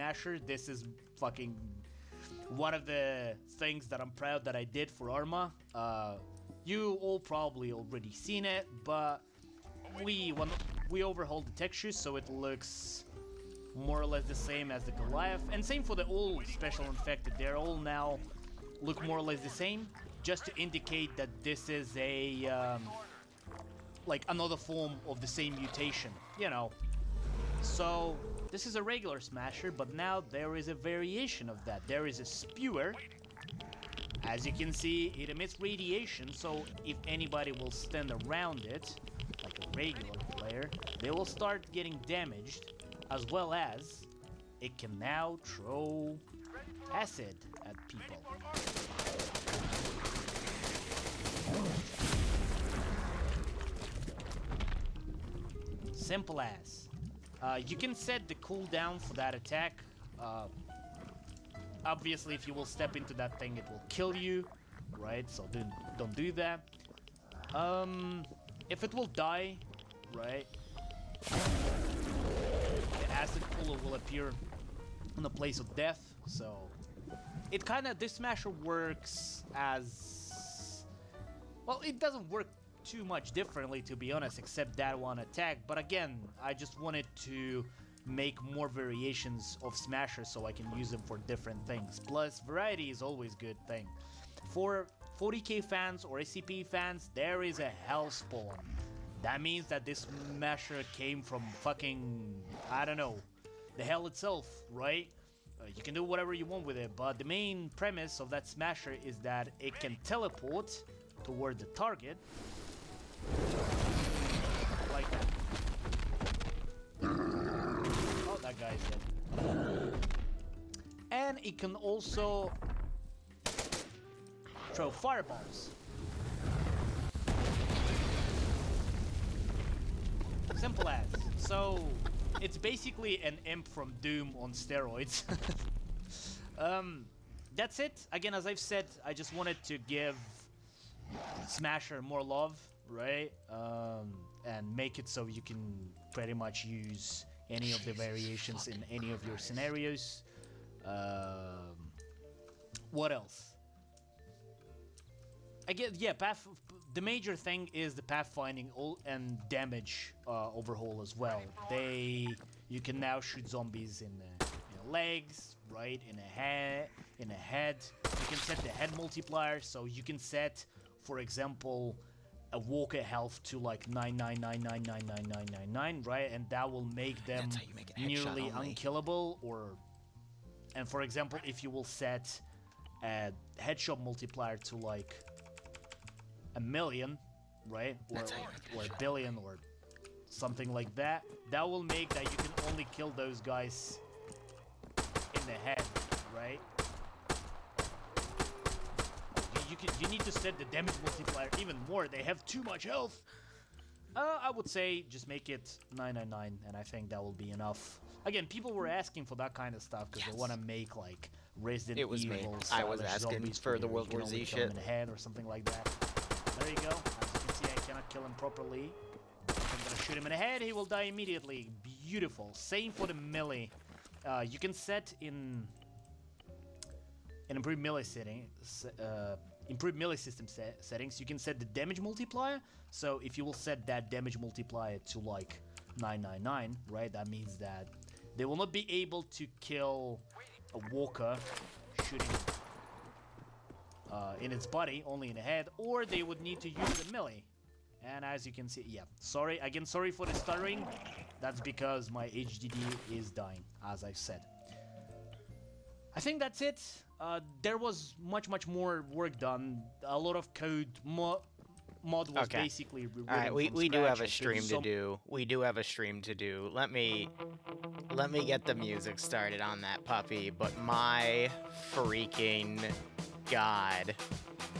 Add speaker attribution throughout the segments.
Speaker 1: Smasher. This is fucking one of the things that I'm proud that I did for Arma. You all probably already seen it, but we overhauled the textures so it looks more or less the same as the Goliath, and same for the old special infected. They're all now look more or less the same, just to indicate that this is a like another form of the same mutation, you know. So this is a regular Smasher, but now there is a variation of that. There is a Spewer. As you can see, it emits radiation, so if anybody will stand around it, like a regular player, they will start getting damaged, as well as it can now throw acid at people. Simple as. You can set the cooldown for that attack. Obviously, if you will step into that thing, it will kill you, right? So don't do that. If it will die, right, the acid cooler will appear in the place of death. So it kind of, this Smasher works as, well, it doesn't work too much differently, to be honest, except that one attack. But again, I just wanted to make more variations of Smashers so I can use them for different things. Plus, variety is always a good thing. For 40k fans or SCP fans, there is a Hellspawn. That means that this Smasher came from fucking, I don't know, the hell itself, right? You can do whatever you want with it, but the main premise of that Smasher is that it can teleport toward the target, like that. Oh, that guy's dead. And it can also throw fireballs. Simple as. So, it's basically an imp from Doom on steroids. That's it. Again, as I've said, I just wanted to give Smasher more love, right? And make it so you can pretty much use any of the variations in any of your scenarios. What else? Again, yeah, the major thing is the pathfinding and damage overhaul as well. You can now shoot zombies in the legs, right? In a head. You can set the head multiplier, so you can set, for example, a walker health to like 999999999, right? And that will make them nearly unkillable. And for example, if you will set a headshot multiplier to like 1,000,000, right? Or a billion or something like that, that will make that you can only kill those guys in the head, right? You need to set the damage multiplier even more. They have too much health. I would say just make it 999, and I think that will be enough. Again, people were asking for that kind of stuff because they want to make like Resident Evil.
Speaker 2: It was me. I was asking for the World War Z shit.
Speaker 1: In the head or something like that. There you go. As you can see, I cannot kill him properly. If I'm gonna shoot him in the head, he will die immediately. Beautiful. Same for the melee. You can set in improved melee settings. Improved melee system settings, you can set the damage multiplier. So if you will set that damage multiplier to like 999, right, that means that they will not be able to kill a walker shooting in its body, only in the head, or they would need to use the melee. And as you can see, yeah, sorry for the stuttering. That's because my HDD is dying, as I said. I think that's it. There was much more work done. A lot of code mod was basically rewritten.
Speaker 2: All right, we do have a stream to do. We do have a stream to do. Let me get the music started on that puppy. But my freaking god,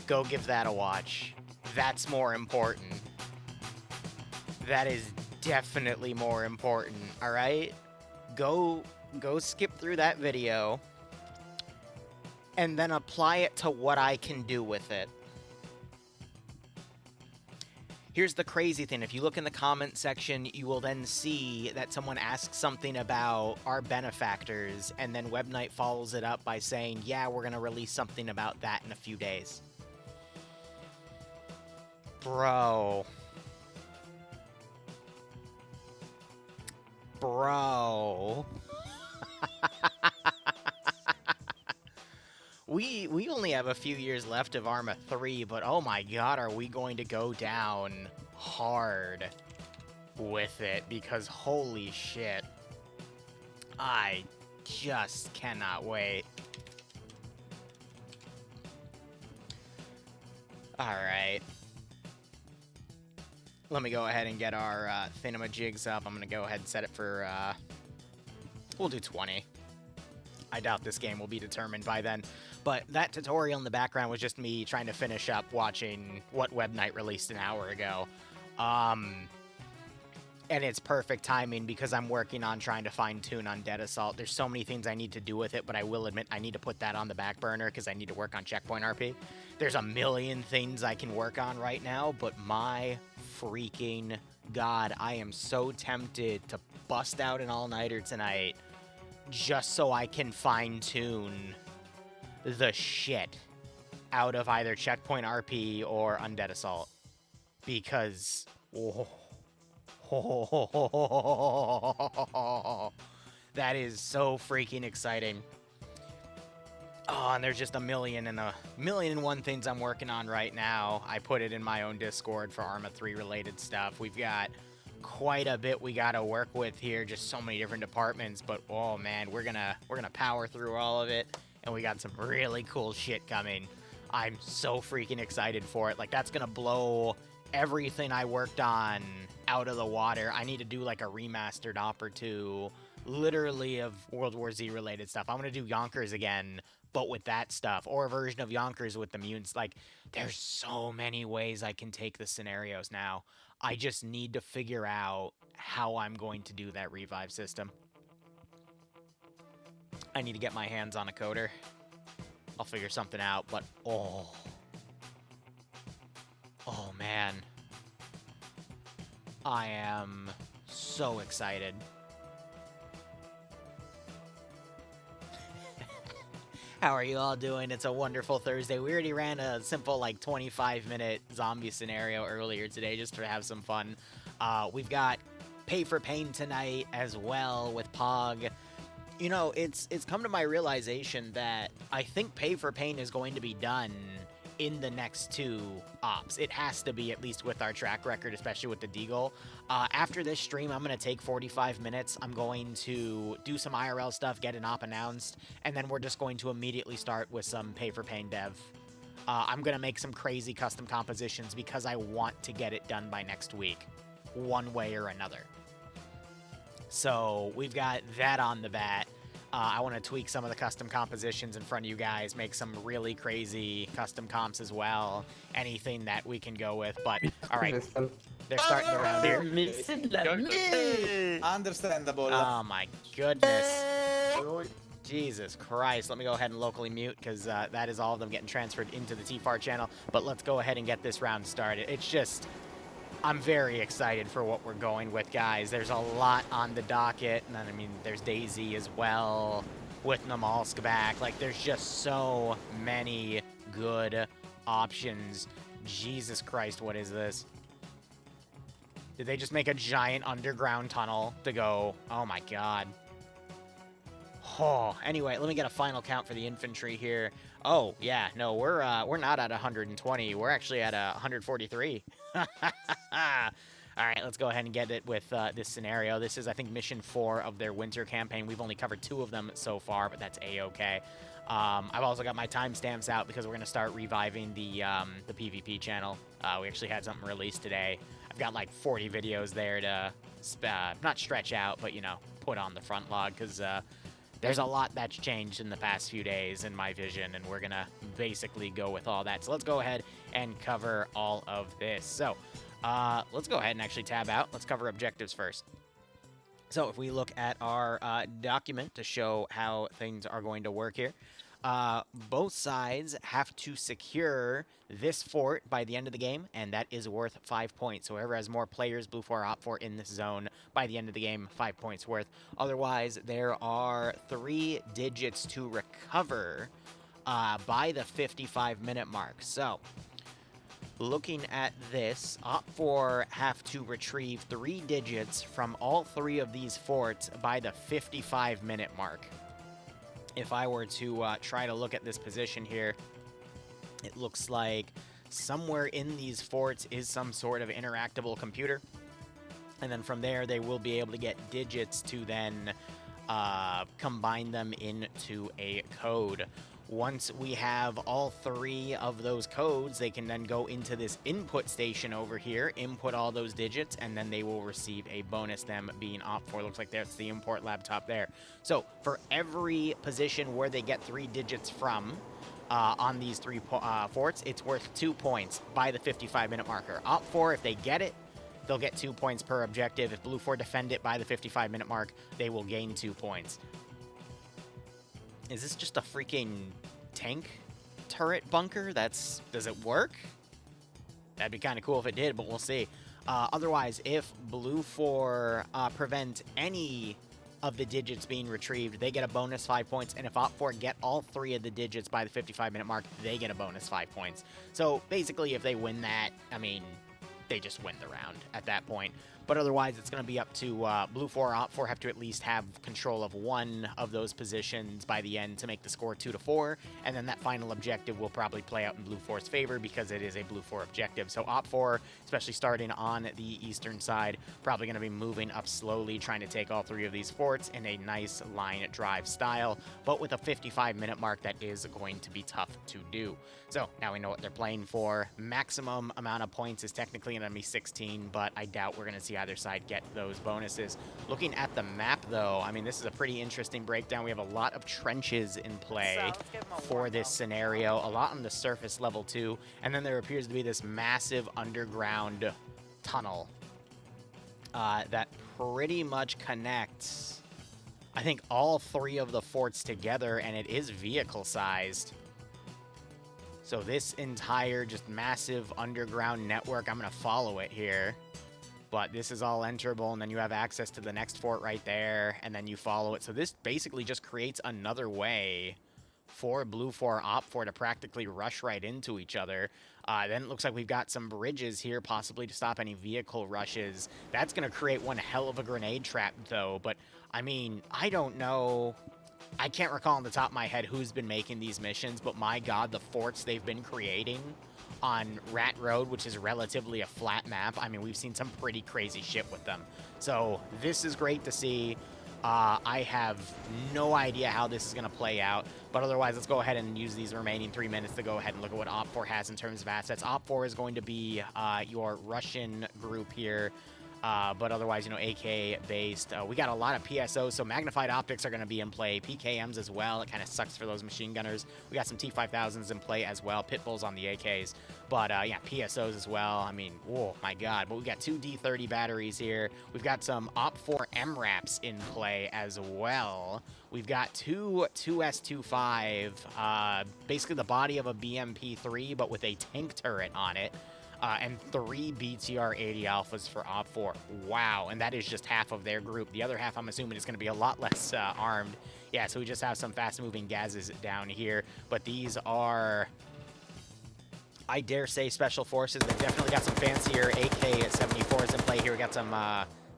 Speaker 2: go give that a watch. That's more important. That is definitely more important. All right, go skip through that video. And then apply it to what I can do with it. Here's the crazy thing. If you look in the comment section, you will then see that someone asks something about our benefactors, and then Webnight follows it up by saying, yeah, we're going to release something about that in a few days. Bro. Bro. We only have a few years left of Arma 3, but oh my god, are we going to go down hard with it, because holy shit. I just cannot wait. Alright. Let me go ahead and get our thingamajigs up. I'm going to go ahead and set it for, we'll do 20. I doubt this game will be determined by then. But that tutorial in the background was just me trying to finish up watching what Webnight released an hour ago. And it's perfect timing because I'm working on trying to fine-tune Undead Assault. There's so many things I need to do with it, but I will admit I need to put that on the back burner because I need to work on Checkpoint RP. There's a million things I can work on right now, but my freaking god, I am so tempted to bust out an all-nighter tonight just so I can fine-tune the shit out of either Checkpoint RP or Undead Assault. Because... that is so freaking exciting. Oh, and there's just a million and one things I'm working on right now. I put it in my own Discord for Arma 3 related stuff. We've got quite a bit we gotta work with here, just so many different departments, but oh man, we're gonna power through all of it, and we got some really cool shit coming. I'm so freaking excited for it. Like, that's gonna blow everything I worked on out of the water. I need to do like a remastered op or two, literally, of World War Z related stuff. I'm gonna do Yonkers again, but with that stuff, or a version of Yonkers with the mutants. Like, there's so many ways I can take the scenarios now. I just need to figure out how I'm going to do that revive system. I need to get my hands on a coder. I'll figure something out, but oh man. I am so excited. How are you all doing? It's a wonderful Thursday. We already ran a simple, like, 25-minute zombie scenario earlier today just to have some fun. We've got Pay for Pain tonight as well with Pog. You know, it's come to my realization that I think Pay for Pain is going to be done in the next two ops. It has to be, at least with our track record, especially with the Deagle. After this stream, I'm going to take 45 minutes. I'm going to do some IRL stuff, get an op announced, and then we're just going to immediately start with some Pay for Pain dev. I'm going to make some crazy custom compositions because I want to get it done by next week, one way or another. So we've got that on the bat. I want to tweak some of the custom compositions in front of you guys, make some really crazy custom comps as well. Anything that we can go with, but all right. They're starting around here.
Speaker 3: Understandable.
Speaker 2: Oh my goodness. Jesus Christ. Let me go ahead and locally mute because that is all of them getting transferred into the TFAR channel. But let's go ahead and get this round started. It's just... I'm very excited for what we're going with, guys. There's a lot on the docket, and then, I mean, there's Daisy as well, with Namalsk back. Like, there's just so many good options. Jesus Christ, what is this? Did they just make a giant underground tunnel to go? Oh my god. Oh, anyway, let me get a final count for the infantry here. Oh, yeah, no, we're not at 120. We're actually at 143. All right, let's go ahead and get it with this scenario. This is, I think, mission 4 of their winter campaign. We've only covered 2 of them so far, but that's a-okay. I've also got my timestamps out because we're going to start reviving the PvP channel. We actually had something released today. I've got like 40 videos there to not stretch out, but, you know, put on the front log because there's a lot that's changed in the past few days in my vision, and we're going to basically go with all that. So let's go ahead and cover all of this. So let's go ahead and actually tab out. Let's cover objectives first. So if we look at our document to show how things are going to work here, both sides have to secure this fort by the end of the game, and that is worth 5 points. So whoever has more players, Blue 4 Op 4 in this zone, by the end of the game, 5 points worth. Otherwise, there are 3 digits to recover by the 55-minute mark. So, looking at this, Op 4 have to retrieve 3 digits from all 3 of these forts by the 55-minute mark. If I were to try to look at this position here, it looks like somewhere in these forts is some sort of interactable computer. And then from there, they will be able to get digits to then combine them into a code. Once we have all 3 of those codes, they can then go into this input station over here, input all those digits, and then they will receive a bonus, them being Op 4. Looks like that's the import laptop there. So for every position where they get 3 digits from on these 3 forts, it's worth 2 points by the 55-minute marker. Op 4, if they get it, they'll get 2 points per objective. If Blue 4 defend it by the 55-minute mark, they will gain 2 points. Is this just a freaking tank turret bunker? Does it work? That'd be kind of cool if it did, but we'll see. Otherwise, if Blue 4 prevent any of the digits being retrieved, they get a bonus 5 points, and if Op 4 get all 3 of the digits by the 55-minute mark, they get a bonus 5 points. So basically, if they win that, I mean, they just win the round at that point. But otherwise, it's going to be up to Blue 4. Op 4 have to at least have control of 1 of those positions by the end to make the score 2-4. And then that final objective will probably play out in Blue 4's favor because it is a Blue 4 objective. So Op 4, especially starting on the eastern side, probably going to be moving up slowly, trying to take all 3 of these forts in a nice line drive style. But with a 55-minute mark, that is going to be tough to do. So now we know what they're playing for. Maximum amount of points is technically going to be 16, but I doubt we're going to see either side get those bonuses. Looking at the map, though, I mean, this is a pretty interesting breakdown. We have a lot of trenches in play for this scenario, a lot on the surface level, too, and then there appears to be this massive underground tunnel that pretty much connects, I think, all 3 of the forts together, and it is vehicle-sized. So this entire just massive underground network, I'm going to follow it here. But this is all enterable, and then you have access to the next fort right there, and then you follow it. So this basically just creates another way for Blue 4 Op 4 to practically rush right into each other. Then it looks like we've got some bridges here, possibly to stop any vehicle rushes. That's going to create one hell of a grenade trap, though. But, I mean, I don't know. I can't recall on the top of my head who's been making these missions, but my god, the forts they've been creating on Rat Road, which is relatively a flat map. I mean, we've seen some pretty crazy shit with them. So this is great to see. I have no idea how this is going to play out, but otherwise, let's go ahead and use these remaining 3 minutes to go ahead and look at what Op 4 has in terms of assets. Op 4 is going to be your Russian group here. But otherwise, you know, AK-based. We got a lot of PSOs, so magnified optics are going to be in play. PKMs as well. It kind of sucks for those machine gunners. We got some T5000s in play as well. Pitbulls on the AKs. But, yeah, PSOs as well. I mean, oh, my God. But we've got 2 D30 batteries here. We've got some Op 4 MRAPs in play as well. We've got 2 S25, basically the body of a BMP-3, but with a tank turret on it. And 3 BTR-80 Alphas for Op 4. Wow, and that is just half of their group. The other half, I'm assuming, is going to be a lot less armed. Yeah, so we just have some fast-moving gases down here. But these are, I dare say, special forces. They've definitely got some fancier AK-74s in play here. We got some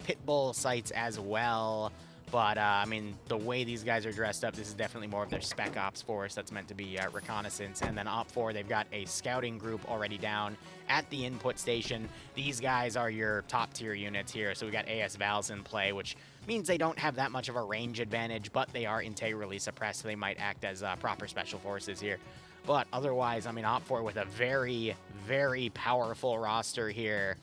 Speaker 2: Pitbull sights as well. But, I mean, the way these guys are dressed up, this is definitely more of their spec ops force that's meant to be reconnaissance. And then Op 4, they've got a scouting group already down at the input station. These guys are your top-tier units here. So we got AS Vals in play, which means they don't have that much of a range advantage, but they are integrally suppressed, so they might act as proper special forces here. But otherwise, I mean, Op 4 with a very, very powerful roster here.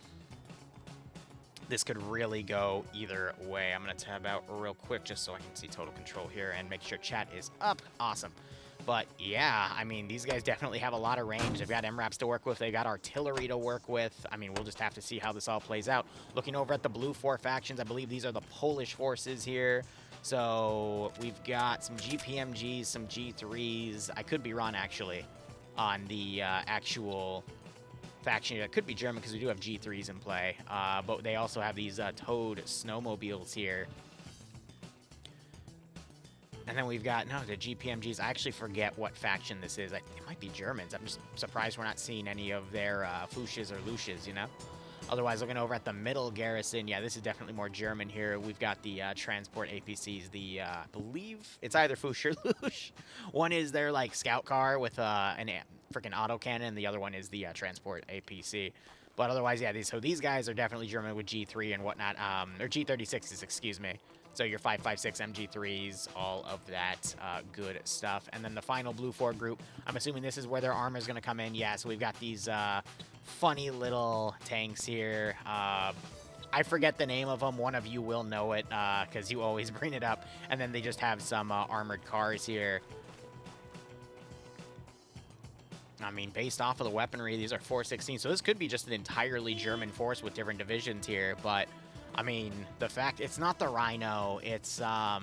Speaker 2: This could really go either way. I'm going to tab out real quick just so I can see total control here and make sure chat is up. Awesome. But yeah, I mean, these guys definitely have a lot of range. They've got MRAPs to work with. They got artillery to work with. I mean, we'll just have to see how this all plays out. Looking over at the Blue 4 factions, I believe these are the Polish forces here. So we've got some GPMGs, some G3s. I could be wrong, actually, on the actual faction. It could be German because we do have G3s in play. But they also have these towed snowmobiles here. And then we've got, no, the GPMGs. I actually forget what faction this is. It might be Germans. I'm just surprised we're not seeing any of their Fushes or Lushes, you know? Otherwise, looking over at the middle garrison, yeah, this is definitely more German here. We've got the transport APCs, the, I believe it's either Fush or Lush. One is their, like, scout car with an freaking autocannon, and the other one is the transport APC. But otherwise, yeah, so these guys are definitely German with G3 and whatnot, or G36s, excuse me. So your 5.56 MG3s, all of that good stuff. And then the final Blue 4 group, I'm assuming this is where their armor is going to come in. Yeah, so we've got these funny little tanks here. I forget the name of them. One of you will know it because you always bring it up. And then they just have some armored cars here. I mean, based off of the weaponry, these are 416. So this could be just an entirely German force with different divisions here. But, I mean, the fact, it's not the Rhino. It's, God,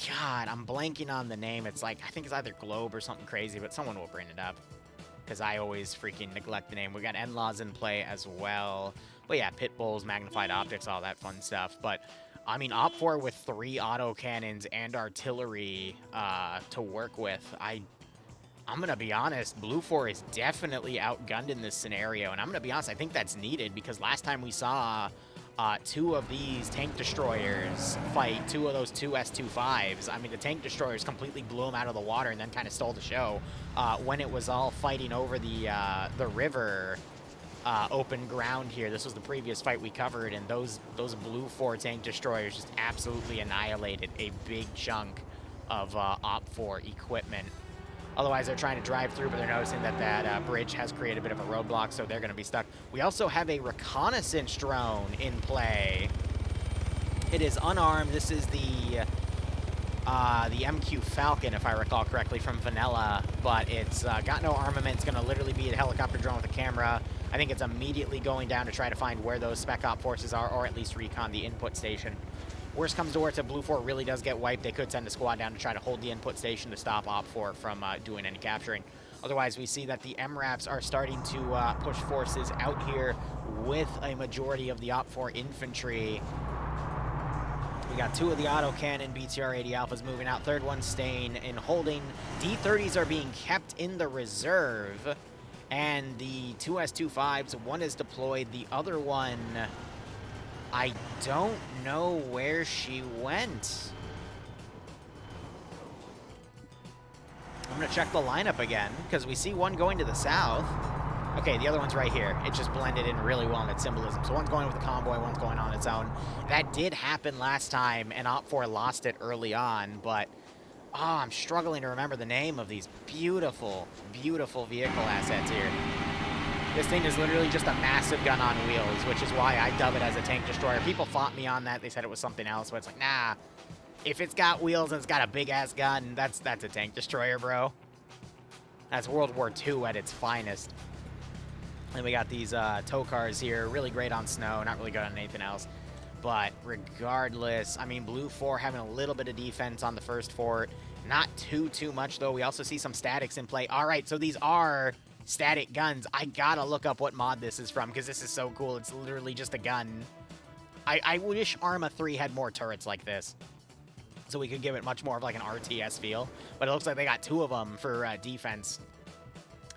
Speaker 2: I'm blanking on the name. It's like, I think it's either Globe or something crazy, but someone will bring it up. Because I always freaking neglect the name. We got N-Laws in play as well. But yeah, pit bulls, magnified optics, all that fun stuff. But, I mean, OPFOR with 3 autocannons and artillery to work with, I'm going to be honest, Blue 4 is definitely outgunned in this scenario. And I'm going to be honest, I think that's needed because last time we saw 2 of these tank destroyers fight 2 of those 2 S25s. I mean, the tank destroyers completely blew them out of the water and then kind of stole the show when it was all fighting over the river open ground here. This was the previous fight we covered, and those Blue 4 tank destroyers just absolutely annihilated a big chunk of OPFOR equipment. Otherwise, they're trying to drive through, but they're noticing that that bridge has created a bit of a roadblock, so they're going to be stuck. We also have a reconnaissance drone in play. It is unarmed. This is the MQ Falcon, if I recall correctly, from Vanilla, but it's got no armament. It's going to literally be a helicopter drone with a camera. I think it's immediately going down to try to find where those Spec Op forces are, or at least recon the input station. Worst comes to worst, if Blue 4 really does get wiped, they could send a squad down to try to hold the input station to stop OPFOR from doing any capturing. Otherwise, we see that the MRAPs are starting to push forces out here with a majority of the OPFOR infantry. We got 2 of the autocannon BTR-80 Alphas moving out. Third one staying in holding. D-30s are being kept in the reserve. And the 2 S25s, one is deployed. The other one, I don't know where she went. I'm going to check the lineup again, because we see one going to the south. Okay, the other one's right here. It just blended in really well in its symbolism. So one's going with the convoy, one's going on its own. That did happen last time, and OPFOR lost it early on, but I'm struggling to remember the name of these beautiful, beautiful vehicle assets here. This thing is literally just a massive gun on wheels, which is why I dub it as a tank destroyer. People fought me on that. They said it was something else, but it's like, nah. If it's got wheels and it's got a big-ass gun, that's a tank destroyer, bro. That's World War II at its finest. And we got these tow cars here. Really great on snow. Not really good on anything else. But regardless, I mean, Blue 4 having a little bit of defense on the first fort. Not too much, though. We also see some statics in play. All right, so these are static guns. I gotta look up what mod this is from because this is so cool. It's literally just a gun. I wish Arma 3 had more turrets like this so we could give it much more of like an RTS feel. But it looks like they got 2 of them for defense.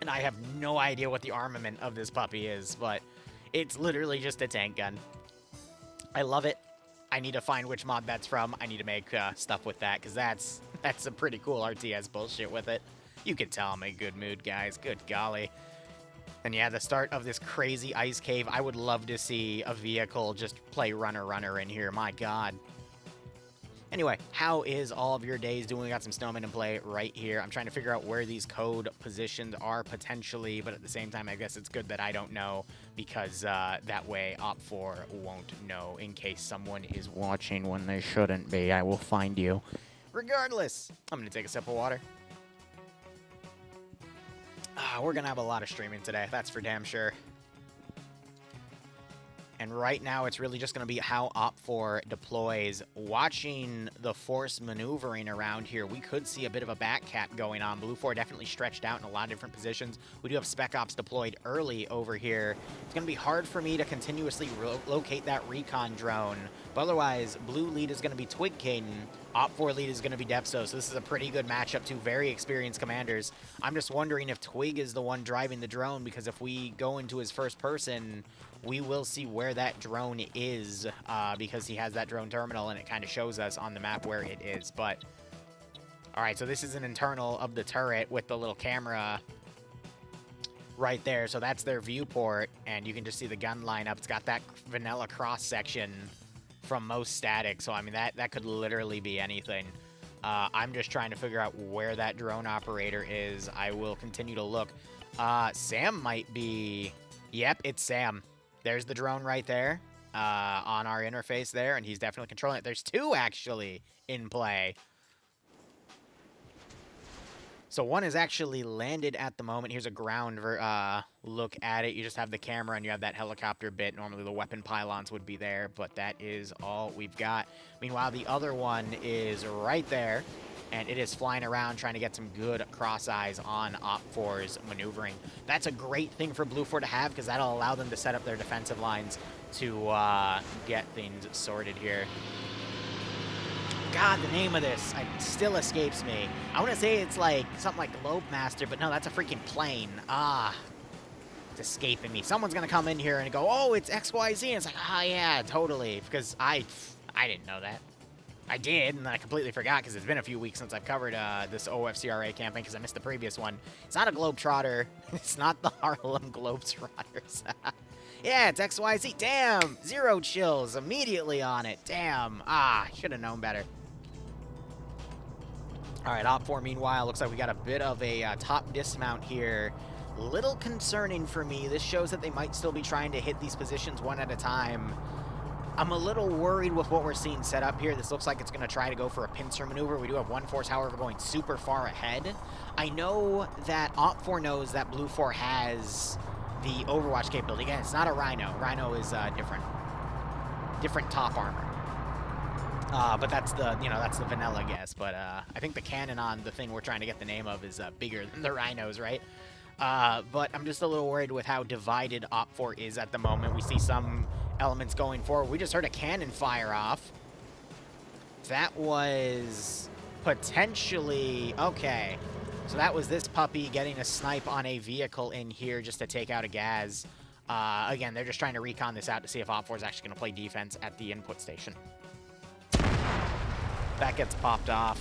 Speaker 2: And I have no idea what the armament of this puppy is, but it's literally just a tank gun. I love it. I need to find which mod that's from. I need to make stuff with that because that's some pretty cool RTS bullshit with it. You can tell I'm in a good mood, guys. Good golly. And yeah, the start of this crazy ice cave. I would love to see a vehicle just play runner in here. My God. Anyway, how is all of your days doing? We got some snowmen in play right here. I'm trying to figure out where these code positions are potentially, but at the same time, I guess it's good that I don't know because that way OPFOR won't know in case someone is watching when they shouldn't be. I will find you. Regardless, I'm going to take a sip of water. We're going to have a lot of streaming today. That's for damn sure. And right now, it's really just going to be how OPFOR deploys. Watching the force maneuvering around here, we could see a bit of a back cap going on. Blue 4 definitely stretched out in a lot of different positions. We do have Spec Ops deployed early over here. It's going to be hard for me to continuously locate that recon drone. But otherwise, Blue lead is going to be Twig Caden. OPFOR lead is going to be Depso. So this is a pretty good matchup. Two very experienced commanders. I'm just wondering if Twig is the one driving the drone, because if we go into his first person, we will see where that drone is, because he has that drone terminal and it kind of shows us on the map where it is. But all right, so this is an internal of the turret with the little camera right there. So that's their viewport, and you can just see the gun lineup. It's got that vanilla cross section from most static. So I mean, that could literally be anything. I'm just trying to figure out where that drone operator is. I will continue to look. Sam might be. Yep, it's Sam. There's the drone right there on our interface there, and he's definitely controlling it. There's two actually in play. So one is actually landed at the moment. Here's a ground look at it. You just have the camera and you have that helicopter bit. Normally the weapon pylons would be there, but that is all we've got. Meanwhile, the other one is right there, and it is flying around trying to get some good cross eyes on OPFOR's maneuvering. That's a great thing for Blue 4 to have, because that'll allow them to set up their defensive lines to get things sorted here. God, the name of this still escapes me. I want to say it's like something like Globe Master, but no, that's a freaking plane. It's escaping me. Someone's going to come in here and go, oh, it's XYZ. And it's like, yeah, totally. Because I didn't know that. I did, and then I completely forgot because it's been a few weeks since I've covered this OFCRA campaign because I missed the previous one. It's not a Globetrotter. It's not the Harlem Globetrotters. Yeah, it's XYZ. Damn! Zero chills immediately on it. Damn. Should have known better. All right, OPFOR, meanwhile, looks like we got a bit of a top dismount here. Little concerning for me. This shows that they might still be trying to hit these positions one at a time. I'm a little worried with what we're seeing set up here. This looks like it's going to try to go for a pincer maneuver. We do have one force, however, going super far ahead. I know that OPFOR knows that Blue 4 has the Overwatch capability. Again, it's not a Rhino. Rhino is different top armor. But that's the, that's the vanilla guess. But I think the cannon on the thing we're trying to get the name of is bigger than the Rhinos, right? But I'm just a little worried with how divided OPFOR is at the moment. We see some elements going forward. We just heard a cannon fire off. That was potentially... Okay. So that was this puppy getting a snipe on a vehicle in here just to take out a Gaz. Again, they're just trying to recon this out to see if OPFOR is actually going to play defense at the input station. That gets popped off.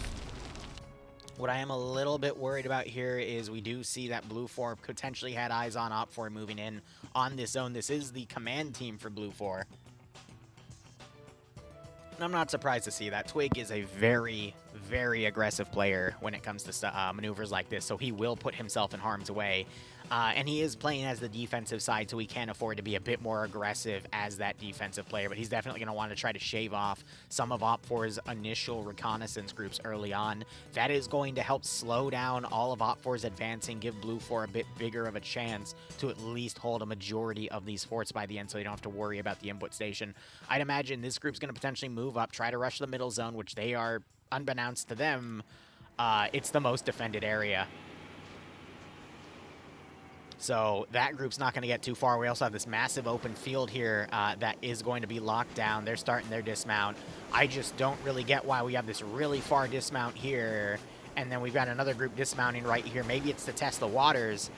Speaker 2: What I am a little bit worried about here is we do see that Blue 4 potentially had eyes on OPFOR moving in on this zone. This is the command team for Blue 4. And I'm not surprised to see that. Twig is a very, very aggressive player when it comes to maneuvers like this, so he will put himself in harm's way. And he is playing as the defensive side, so he can afford to be a bit more aggressive as that defensive player. But he's definitely going to want to try to shave off some of OPFOR's initial reconnaissance groups early on. That is going to help slow down all of OPFOR's advancing, give Blue 4 a bit bigger of a chance to at least hold a majority of these forts by the end, so they don't have to worry about the input station. I'd imagine this group's going to potentially move up, try to rush the middle zone, which they are, unbeknownst to them, it's the most defended area. So that group's not going to get too far. We also have this massive open field here that is going to be locked down. They're starting their dismount. I just don't really get why we have this really far dismount here, and then we've got another group dismounting right here. Maybe it's to test the waters.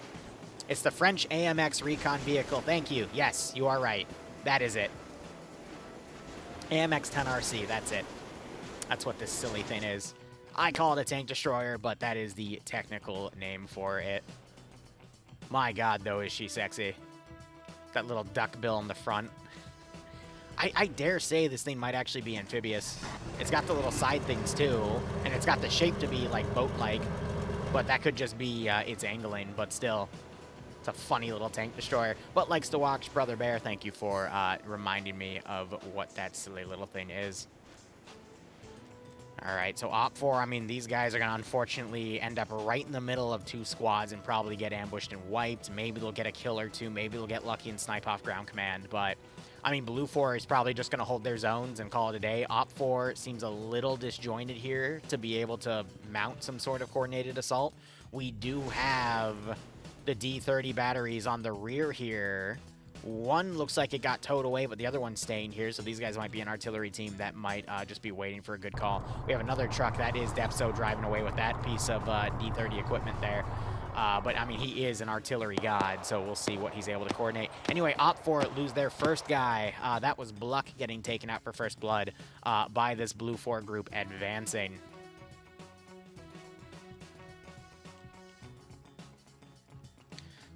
Speaker 2: It's the French AMX recon vehicle. Thank you. Yes, you are right. That is it. AMX 10RC, that's it. That's what this silly thing is. I call it a tank destroyer, but that is the technical name for it. My God, though, is she sexy. That little duck bill in the front. I dare say this thing might actually be amphibious. It's got the little side things, too, and it's got the shape to be, like, boat-like. But that could just be its angling, but still. It's a funny little tank destroyer. But likes to watch Brother Bear, thank you for reminding me of what that silly little thing is. All right, so OPFOR, I mean, these guys are going to unfortunately end up right in the middle of two squads and probably get ambushed and wiped. Maybe they'll get a kill or two. Maybe they'll get lucky and snipe off ground command. But I mean, Blue 4 is probably just going to hold their zones and call it a day. Op 4 seems a little disjointed here to be able to mount some sort of coordinated assault. We do have the D30 batteries on the rear here. One looks like it got towed away, but the other one's staying here, so these guys might be an artillery team that might just be waiting for a good call. We have another truck. That is Depso driving away with that piece of D30 equipment there. But, I mean, he is an artillery god, so we'll see what he's able to coordinate. Anyway, Op 4 lose their first guy. That was Bluck getting taken out for first blood by this Blue 4 group advancing.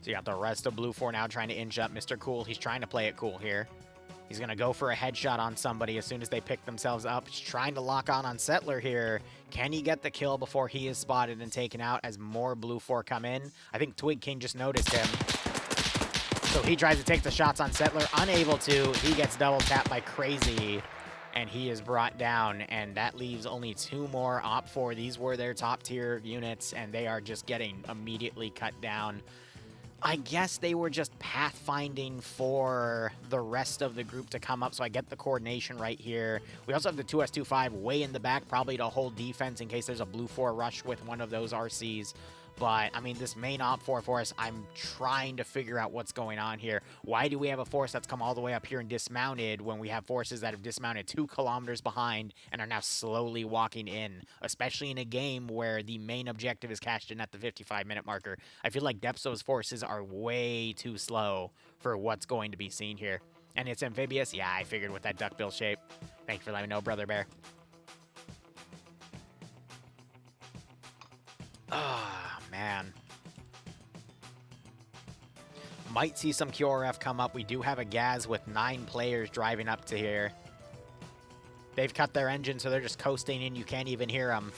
Speaker 2: So you got the rest of Blue 4 now trying to inch up Mr. Cool. He's trying to play it cool here. He's going to go for a headshot on somebody as soon as they pick themselves up. He's trying to lock on Settler here. Can he get the kill before he is spotted and taken out as more Blue 4 come in? I think Twig King just noticed him. So he tries to take the shots on Settler. Unable to. He gets double tapped by Crazy, and he is brought down. And that leaves only 2 more Op 4. These were their top tier units, and they are just getting immediately cut down. I guess they were just pathfinding for the rest of the group to come up, so I get the coordination right here. We also have the 2S25 way in the back, probably to hold defense in case there's a Blue 4 rush with one of those RCs. But, I mean, this main Op 4 force, I'm trying to figure out what's going on here. Why do we have a force that's come all the way up here and dismounted when we have forces that have dismounted 2 kilometers behind and are now slowly walking in, especially in a game where the main objective is cashed in at the 55-minute marker? I feel like Depso's forces are way too slow for what's going to be seen here. And it's amphibious? Yeah, I figured with that duckbill shape. Thank you for letting me know, Brother Bear. Ah, man. Might see some QRF come up. We do have a Gaz with 9 players driving up to here. They've cut their engine, so they're just coasting in. You can't even hear them.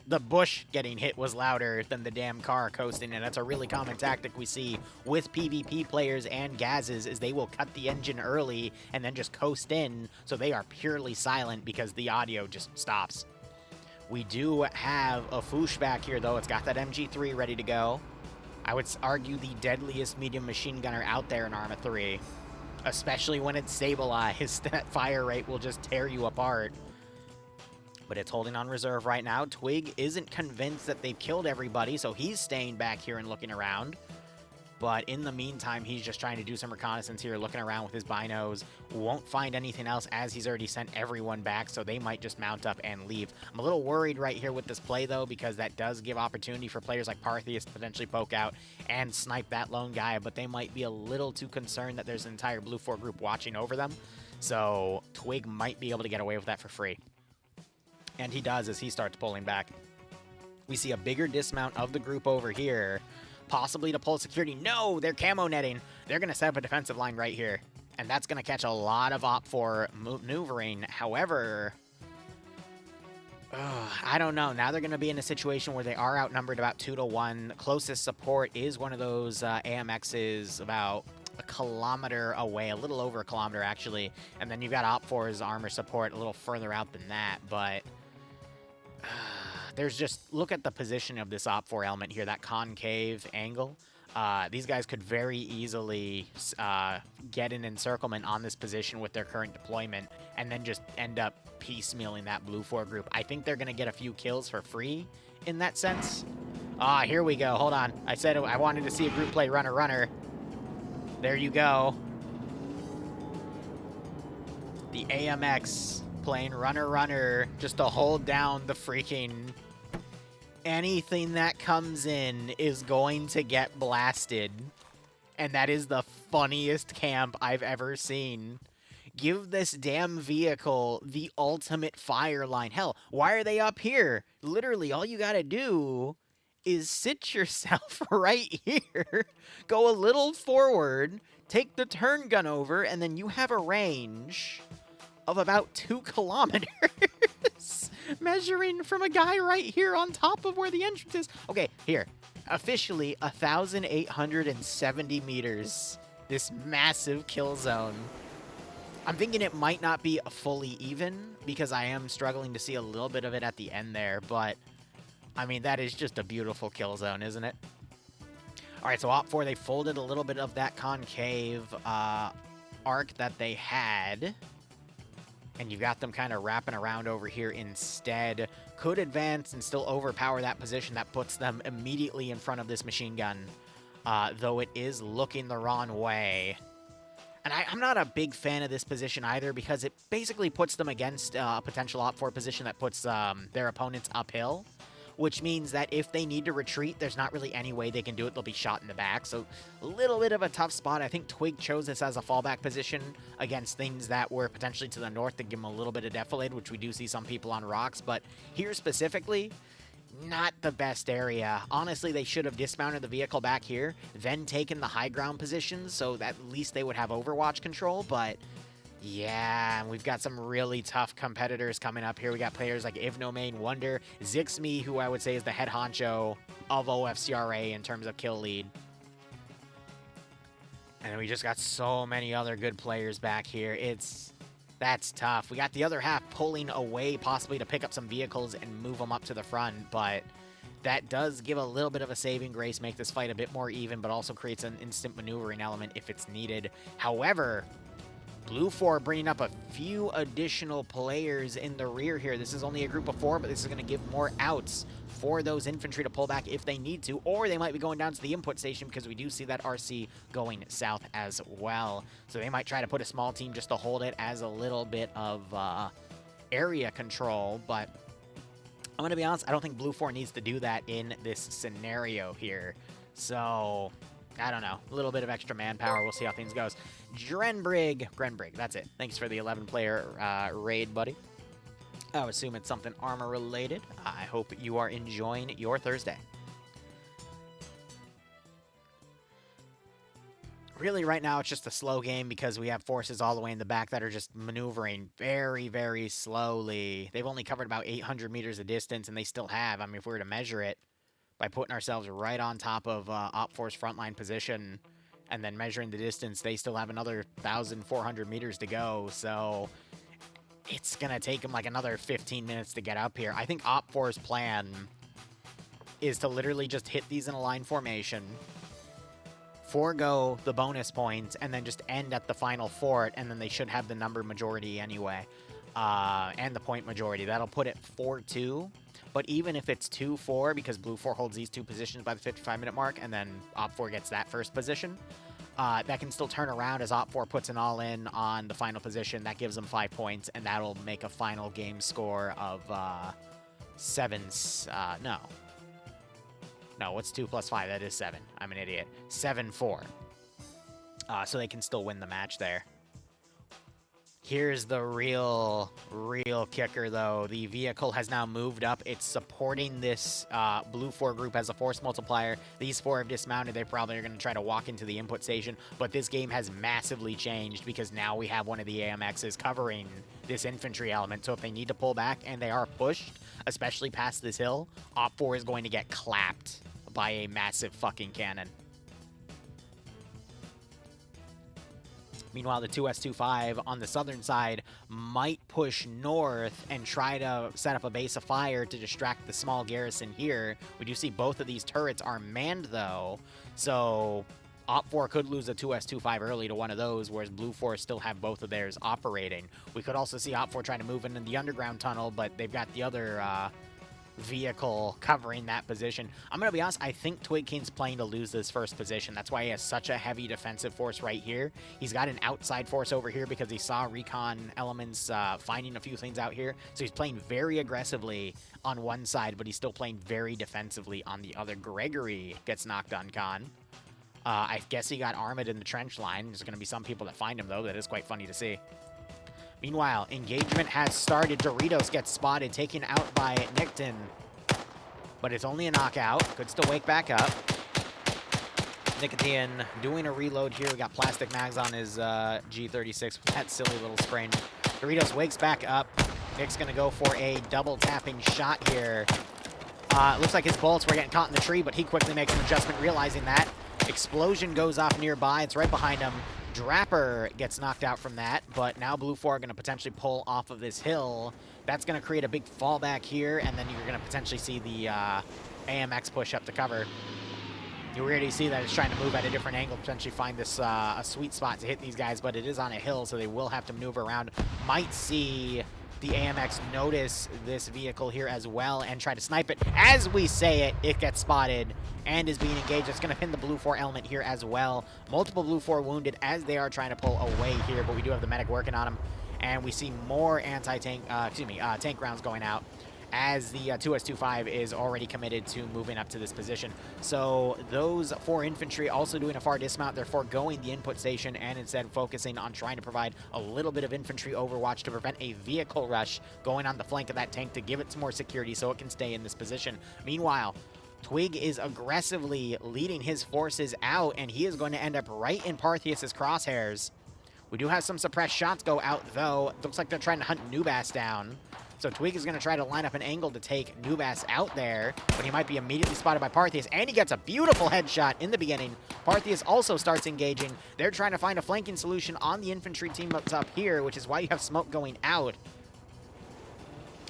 Speaker 2: The bush getting hit was louder than the damn car coasting, and that's a really common tactic we see with PvP players and Gazes, is they will cut the engine early and then just coast in, so they are purely silent because the audio just stops. We do have a Foosh back here, though. It's got that MG3 ready to go. I would argue the deadliest medium machine gunner out there in Arma 3. Especially when it's stabilized. That fire rate will just tear you apart. But it's holding on reserve right now. Twig isn't convinced that they've killed everybody, so he's staying back here and looking around. But in the meantime, he's just trying to do some reconnaissance here, looking around with his binos. Won't find anything else as he's already sent everyone back, so they might just mount up and leave. I'm a little worried right here with this play, though, because that does give opportunity for players like Parthius to potentially poke out and snipe that lone guy, but they might be a little too concerned that there's an entire Blue 4 group watching over them. So Twig might be able to get away with that for free. And he does as he starts pulling back. We see a bigger dismount of the group over here, possibly to pull security. No, they're camo netting. They're going to set up a defensive line right here. And that's going to catch a lot of Op 4 maneuvering. However, I don't know. Now they're going to be in a situation where they are outnumbered about 2-to-1. Closest support is one of those AMXs about a kilometer away, a little over a kilometer, actually. And then you've got Op 4's armor support a little further out than that. But there's just, look at the position of this Op 4 element here, that concave angle. These guys could very easily get an encirclement on this position with their current deployment and then just end up piecemealing that Blue 4 group. I think they're going to get a few kills for free in that sense. Here we go. Hold on. I said I wanted to see a group play runner-runner. There you go. The AMX playing runner-runner just to hold down the freaking... Anything that comes in is going to get blasted. And that is the funniest camp I've ever seen. Give this damn vehicle the ultimate fire line. Hell, why are they up here? Literally, all you gotta do is sit yourself right here, go a little forward, take the turn gun over, and then you have a range of about 2 kilometers. Measuring from a guy right here on top of where the entrance is. Okay, here. Officially, 1,870 meters. This massive kill zone. I'm thinking it might not be fully even, because I am struggling to see a little bit of it at the end there, but, I mean, that is just a beautiful kill zone, isn't it? Alright, so Op 4, they folded a little bit of that concave. arc that they had, and you got them kind of wrapping around over here instead, could advance and still overpower that position that puts them immediately in front of this machine gun, though it is looking the wrong way. And I'm not a big fan of this position either, because it basically puts them against a potential OFCRA position that puts their opponents uphill, which means that if they need to retreat, there's not really any way they can do it. They'll be shot in the back. So a little bit of a tough spot. I think Twig chose this as a fallback position against things that were potentially to the north to give them a little bit of defilade, which we do see some people on rocks. But here specifically, not the best area. Honestly, they should have dismounted the vehicle back here, then taken the high ground positions, so that at least they would have Overwatch control. But yeah, we've got some really tough competitors coming up here. We got players like Ivnomain, Wonder, Zixme, who I would say is the head honcho of OFCRA in terms of kill lead. And we just got so many other good players back here. That's tough. We got the other half pulling away, possibly to pick up some vehicles and move them up to the front, but that does give a little bit of a saving grace, make this fight a bit more even, but also creates an instant maneuvering element if it's needed. However, Blue 4 bringing up a few additional players in the rear here. This is only a group of 4, but this is going to give more outs for those infantry to pull back if they need to, or they might be going down to the input station, because we do see that RC going south as well. So they might try to put a small team just to hold it as a little bit of area control, but I'm going to be honest, I don't think Blue 4 needs to do that in this scenario here. So I don't know, a little bit of extra manpower. We'll see how things goes. Grenbrig, that's it. Thanks for the 11-player raid, buddy. I would assume it's something armor-related. I hope you are enjoying your Thursday. Really, right now, it's just a slow game because we have forces all the way in the back that are just maneuvering very, very slowly. They've only covered about 800 meters of distance, and they still have. I mean, if we were to measure it by putting ourselves right on top of OPFOR's frontline position and then measuring the distance, they still have another 1,400 meters to go, so it's going to take them like another 15 minutes to get up here. I think OPFOR's plan is to literally just hit these in a line formation, forego the bonus points, and then just end at the final fort, and then they should have the number majority anyway, and the point majority. That'll put it 4-2. But even if it's 2-4, because Blue 4 holds these two positions by the 55-minute mark, and then OP4 gets that first position, that can still turn around as OP4 puts an all-in on the final position. That gives them 5 points, and that'll make a final game score of No, what's 2 plus 5? That is 7. I'm an idiot. 7-4. So they can still win the match there. Here's the real kicker, though. The vehicle has now moved up. It's supporting this Blue 4 group as a force multiplier. These 4 have dismounted. They probably are going to try to walk into the input station. But this game has massively changed because now we have one of the AMXs covering this infantry element. So if they need to pull back and they are pushed, especially past this hill, OP4 is going to get clapped by a massive fucking cannon. Meanwhile, the 2S25 on the southern side might push north and try to set up a base of fire to distract the small garrison here. We do see both of these turrets are manned, though, so OP4 could lose a 2S25 early to one of those, whereas Blue 4 still have both of theirs operating. We could also see OP4 trying to move into the underground tunnel, but they've got the other vehicle covering that position. I'm going to be honest, I think Twig King's playing to lose this first position. That's why he has such a heavy defensive force right here. He's got an outside force over here because he saw recon elements finding a few things out here. So he's playing very aggressively on one side, but he's still playing very defensively on the other. Gregory gets knocked on con. I guess he got armored in the trench line. There's going to be some people that find him, though. That is quite funny to see. Meanwhile, engagement has started. Doritos gets spotted, taken out by Nickton. But it's only a knockout. Could still wake back up. Nicotine doing a reload here. We got plastic mags on his G36 with that silly little spring. Doritos wakes back up. Nick's going to go for a double tapping shot here. Looks like his bullets were getting caught in the tree, but he quickly makes an adjustment, realizing that. Explosion goes off nearby. It's right behind him. Draper gets knocked out from that, but now Blue 4 are going to potentially pull off of this hill. That's going to create a big fallback here, and then you're going to potentially see the AMX push up to cover. You already see that it's trying to move at a different angle, potentially find this a sweet spot to hit these guys, but it is on a hill, so they will have to maneuver around. Might see the AMX notice this vehicle here as well and try to snipe it. As we say it, it gets spotted and is being engaged. It's going to pin the Blue 4 element here as well. Multiple Blue 4 wounded as they are trying to pull away here, but we do have the medic working on him. And we see more anti-tank, tank rounds going out as the 2S25 is already committed to moving up to this position. So those 4 infantry also doing a far dismount. They're foregoing the input station and instead focusing on trying to provide a little bit of infantry overwatch to prevent a vehicle rush going on the flank of that tank to give it some more security so it can stay in this position. Meanwhile, Twig is aggressively leading his forces out, and he is going to end up right in Partheus's crosshairs. We do have some suppressed shots go out, though. Looks like they're trying to hunt Nubas down. So Twig is going to try to line up an angle to take Nubas out there, but he might be immediately spotted by Partheus, and he gets a beautiful headshot in the beginning. Partheus also starts engaging. They're trying to find a flanking solution on the infantry team that's up here, which is why you have smoke going out.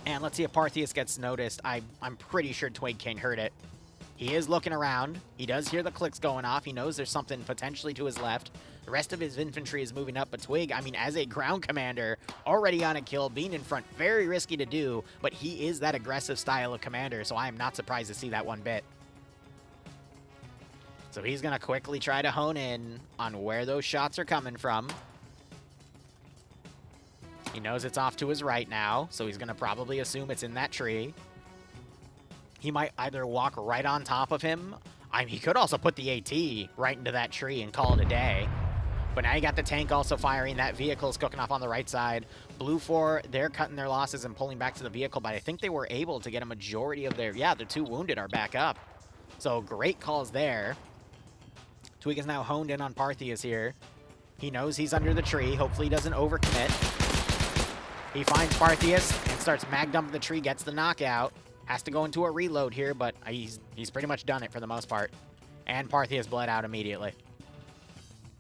Speaker 2: And let's see if Partheus gets noticed. I'm pretty sure Twig can't hurt it. He is looking around. He does hear the clicks going off. He knows there's something potentially to his left. The rest of his infantry is moving up, but Twig, I mean, as a ground commander, already on a kill, being in front, very risky to do, but he is that aggressive style of commander, so I am not surprised to see that one bit. So he's going to quickly try to hone in on where those shots are coming from. He knows it's off to his right now, so he's going to probably assume it's in that tree. He might either walk right on top of him. I mean, he could also put the AT right into that tree and call it a day. But now you got the tank also firing. That vehicle's cooking off on the right side. Blue 4, they're cutting their losses and pulling back to the vehicle, but I think they were able to get a majority of their... Yeah, their 2 wounded are back up. So great calls there. Twig is now honed in on Partheus here. He knows he's under the tree. Hopefully he doesn't overcommit. He finds Partheus and starts mag dumping the tree, gets the knockout. Has to go into a reload here, but he's pretty much done it for the most part. And Partheus bled out immediately.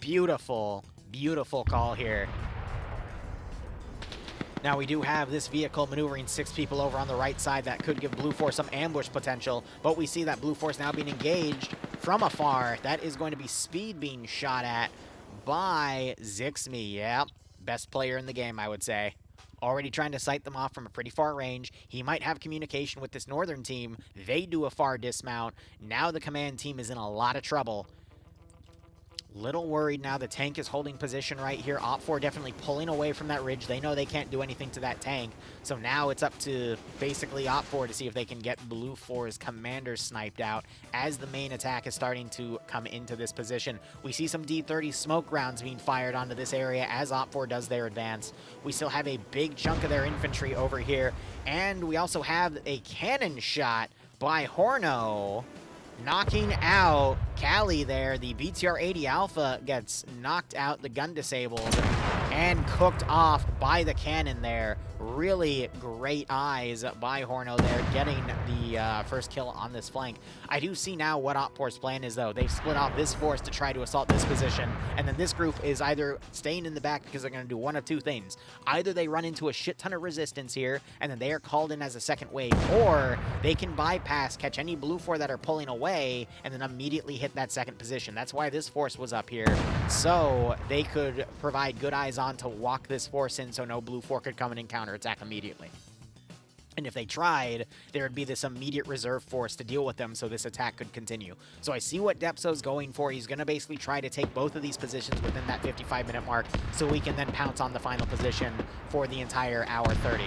Speaker 2: Beautiful, beautiful call here. Now we do have this vehicle maneuvering 6 people over on the right side. That could give Blue 4 some ambush potential, but we see that Blue 4 is now being engaged from afar. That is going to be Speed being shot at by Zixmi. Yep, best player in the game, I would say. Already trying to sight them off from a pretty far range. He might have communication with this northern team. They do a far dismount. Now the command team is in a lot of trouble. Little worried now. The tank is holding position right here. OPFOR definitely pulling away from that ridge. They know they can't do anything to that tank. So now it's up to basically OPFOR to see if they can get Blue 4's commander sniped out as the main attack is starting to come into this position. We see some D-30 smoke rounds being fired onto this area as OPFOR does their advance. We still have a big chunk of their infantry over here. And we also have a cannon shot by Horno, knocking out Cali there. The BTR-80 Alpha gets knocked out, the gun disabled, and cooked off by the cannon there. Really great eyes by Horno there, getting the first kill on this flank. I do see now what OPFOR's plan is, though. They've split off this force to try to assault this position, and then this group is either staying in the back because they're going to do one of 2 things. Either they run into a shit ton of resistance here, and then they are called in as a second wave, or they can bypass, catch any Blue 4 that are pulling away, and then immediately hit that second position. That's why this force was up here, so they could provide good eyes on to walk this force in so no Blue 4 could come in and counterattack immediately. And if they tried, there would be this immediate reserve force to deal with them so this attack could continue. So I see what Depso's going for. He's going to basically try to take both of these positions within that 55-minute mark so we can then pounce on the final position for the entire hour 30.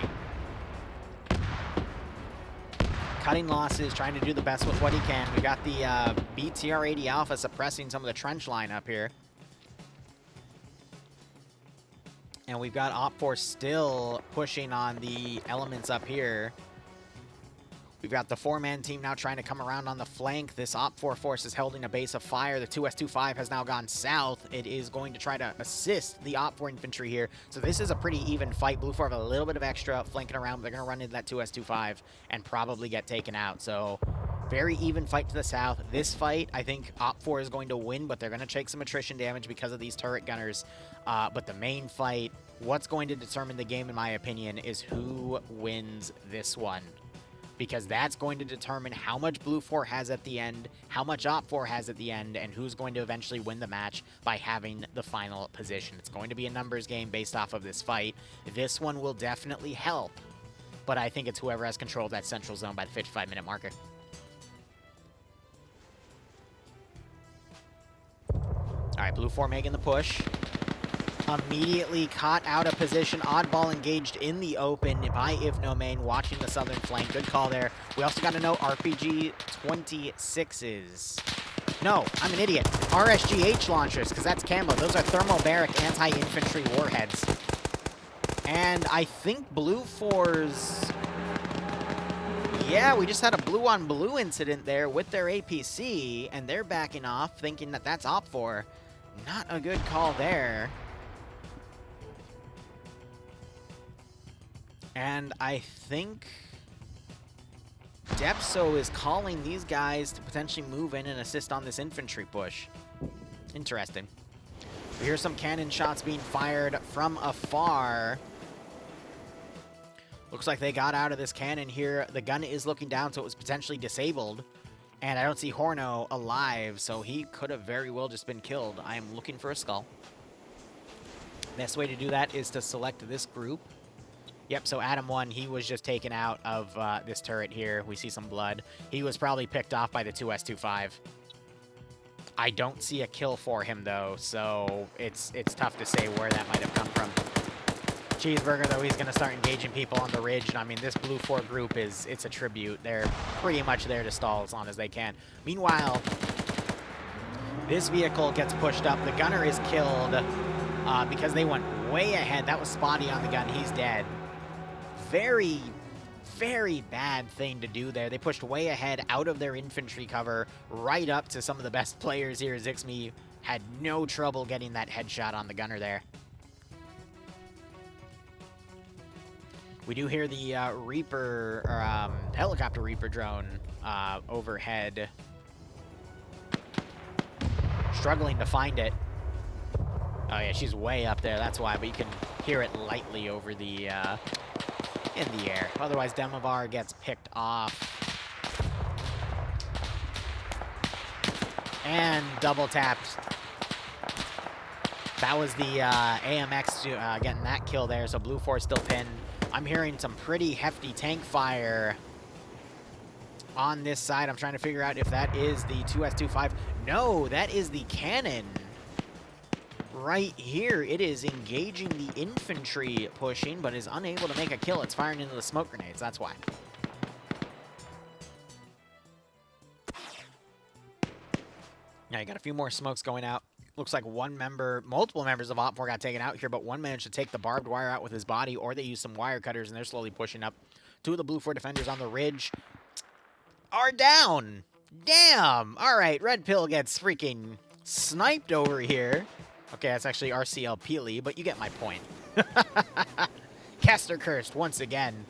Speaker 2: Cutting losses, trying to do the best with what he can. We got the BTR-80 Alpha suppressing some of the trench line up here. And we've got OPFOR still pushing on the elements up here. We've got the 4-man team now trying to come around on the flank. This OPFOR force is holding a base of fire. The 2S25 has now gone south. It is going to try to assist the OPFOR infantry here. So this is a pretty even fight. Blue 4 have a little bit of extra flanking around, but they're going to run into that 2S25 and probably get taken out. So very even fight to the south. This fight, I think OPFOR is going to win, but they're going to take some attrition damage because of these turret gunners. But the main fight, what's going to determine the game, in my opinion, is who wins this one. because that's going to determine how much Blue 4 has at the end, how much Op 4 has at the end, and who's going to eventually win the match by having the final position. It's going to be a numbers game based off of this fight. This one will definitely help, but I think it's whoever has control of that central zone by the 55-minute marker. All right, Blue 4 making the push. Immediately caught out of position. Oddball engaged in the open by Ivnomain, watching the southern flank. Good call there. We also got to know RPG 26s. No, I'm an idiot. RSGH launchers, because that's camo. Those are thermobaric anti-infantry warheads. And I think Blue 4's... Yeah, we just had a blue-on-blue incident there with their APC, and they're backing off, thinking that that's Op 4. Not a good call there. And I think Depso is calling these guys to potentially move in and assist on this infantry push. Interesting. We hear some cannon shots being fired from afar. Looks like they got out of this cannon here. The gun is looking down, so it was potentially disabled. And I don't see Horno alive, so he could have very well just been killed. I am looking for a skull. Best way to do that is to select this group. Yep, so Adam 1, he was just taken out of this turret here. We see some blood. He was probably picked off by the 2S25. I don't see a kill for him, though, so it's tough to say where that might have come from. Cheeseburger, though, he's going to start engaging people on the ridge. And, I mean, this Blue 4 group it's a tribute. They're pretty much there to stall as long as they can. Meanwhile, this vehicle gets pushed up. The gunner is killed because they went way ahead. That was Spotty on the gun. He's dead. Very, very bad thing to do there. They pushed way ahead out of their infantry cover right up to some of the best players here. Zixme had no trouble getting that headshot on the gunner there. We do hear the Reaper, or helicopter Reaper drone overhead. Struggling to find it. Oh yeah, she's way up there, that's why, but you can hear it lightly over the, in the air. Otherwise, Demovar gets picked off. And double tapped. That was the AMX getting that kill there, so Blue 4 still pinned. I'm hearing some pretty hefty tank fire on this side. I'm trying to figure out if that is the 2S25. No, that is the cannon. Right here, it is engaging the infantry pushing, but is unable to make a kill. It's firing into the smoke grenades, that's why. Now you got a few more smokes going out. Looks like multiple members of Op 4 got taken out here, but one managed to take the barbed wire out with his body, or they used some wire cutters, and they're slowly pushing up. Two of the Blue 4 defenders on the ridge are down. Damn! All right, Red Pill gets freaking sniped over here. Okay, that's actually RCL Peely, but you get my point. Kester cursed once again.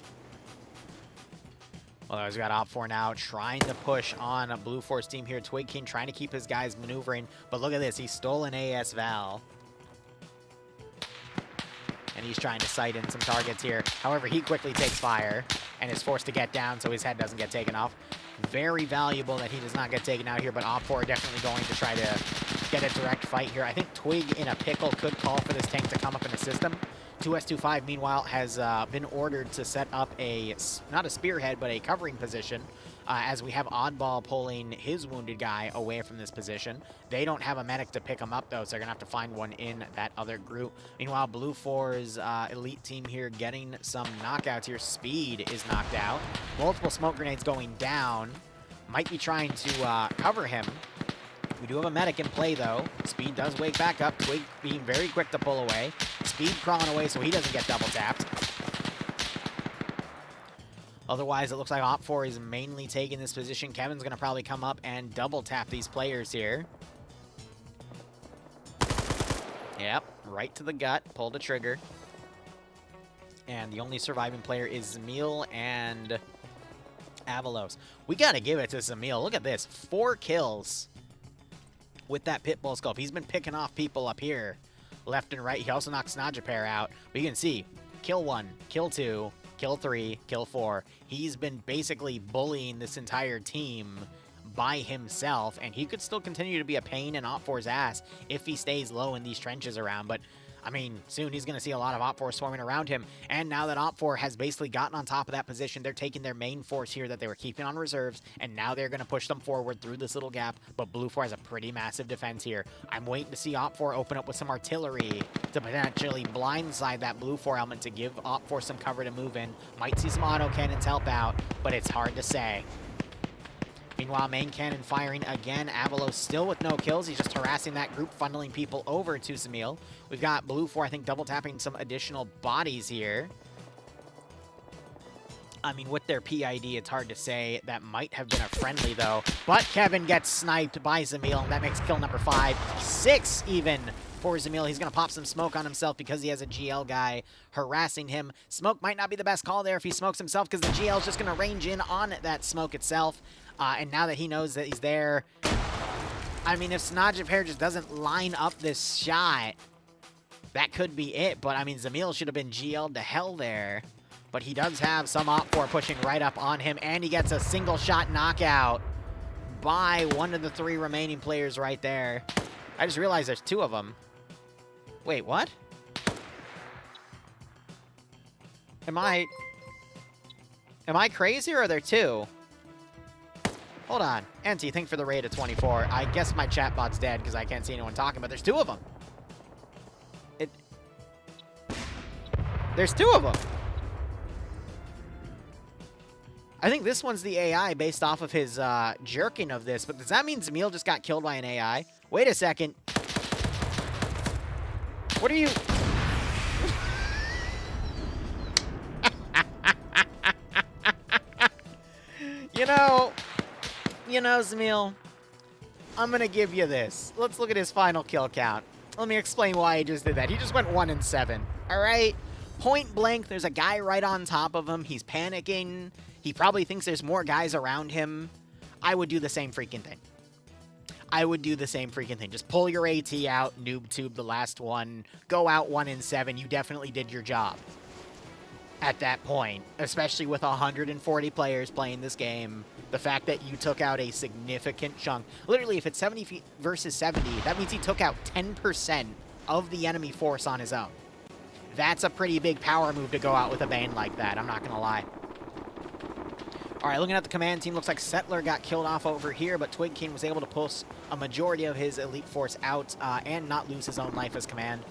Speaker 2: Well, we got Op 4 now trying to push on a Blue 4's team here. Twig King trying to keep his guys maneuvering, but look at this. He stole an AS Val. And he's trying to sight in some targets here. However, he quickly takes fire and is forced to get down so his head doesn't get taken off. Very valuable that he does not get taken out here, but Op 4 are definitely going to try to get a direct fight here. I think Twig in a pickle could call for this tank to come up and assist him. 2S25, meanwhile, has been ordered to set up not a spearhead, but a covering position, as we have Oddball pulling his wounded guy away from this position. They don't have a medic to pick him up, though, so they're going to have to find one in that other group. Meanwhile, Blue 4's elite team here getting some knockouts here. Speed is knocked out. Multiple smoke grenades going down. Might be trying to cover him. We do have a medic in play, though. Speed does wake back up. Twig being very quick to pull away. Speed crawling away so he doesn't get double tapped. Otherwise, it looks like Op 4 is mainly taking this position. Kevin's going to probably come up and double tap these players here. Yep, right to the gut. Pull the trigger. And the only surviving player is Zamil and Avalos. We got to give it to Zamil. Look at this. 4 kills with that Pitbull scope. He's been picking off people up here left and right. He also knocked Snodjapair out. But you can see, kill 1, kill 2, kill 3, kill 4. He's been basically bullying this entire team by himself, and he could still continue to be a pain in OPFOR's ass if he stays low in these trenches around, but I mean, soon he's going to see a lot of OPFOR swarming around him, and now that OPFOR has basically gotten on top of that position, they're taking their main force here that they were keeping on reserves, and now they're going to push them forward through this little gap, but Blue 4 has a pretty massive defense here. I'm waiting to see OPFOR open up with some artillery to potentially blindside that Blue 4 element to give OPFOR some cover to move in. Might see some auto cannons help out, but it's hard to say. Meanwhile, main cannon firing again. Avalos still with no kills. He's just harassing that group, funneling people over to Zamil. We've got Blue 4, I think, double tapping some additional bodies here. I mean, with their PID, it's hard to say. That might have been a friendly, though. But Kevin gets sniped by Zamil, and that makes kill number 5. 6 even for Zamil. He's going to pop some smoke on himself because he has a GL guy harassing him. Smoke might not be the best call there if he smokes himself because the GL is just going to range in on that smoke itself. And now that he knows that he's there, I mean, if Snodgepair just doesn't line up this shot, that could be it. But, I mean, Zamil should have been GL'd to hell there. But he does have some OPFOR pushing right up on him, and he gets a single-shot knockout by one of the 3 remaining players right there. I just realized there's 2 of them. Wait, what? Am I crazy, or are there 2? Hold on. NT, thank for the raid of 24. I guess my chatbot's dead because I can't see anyone talking, but there's 2 of them. There's 2 of them. I think this one's the AI based off of his jerking of this, but does that mean Zamil just got killed by an AI? Wait a second. What are you... You know, Zamil, I'm going to give you this. Let's look at his final kill count. Let me explain why he just did that. He just went 1 and 7, all right? Point blank, there's a guy right on top of him. He's panicking. He probably thinks there's more guys around him. I would do the same freaking thing. Just pull your AT out, noob tube the last one, go out 1 and 7. You definitely did your job at that point, especially with 140 players playing this game. The fact that you took out a significant chunk. Literally, if it's 70 versus 70, that means he took out 10% of the enemy force on his own. That's a pretty big power move to go out with a Bane like that, I'm not going to lie. All right, looking at the command team, looks like Settler got killed off over here, but Twig King was able to push a majority of his elite force out and not lose his own life as command.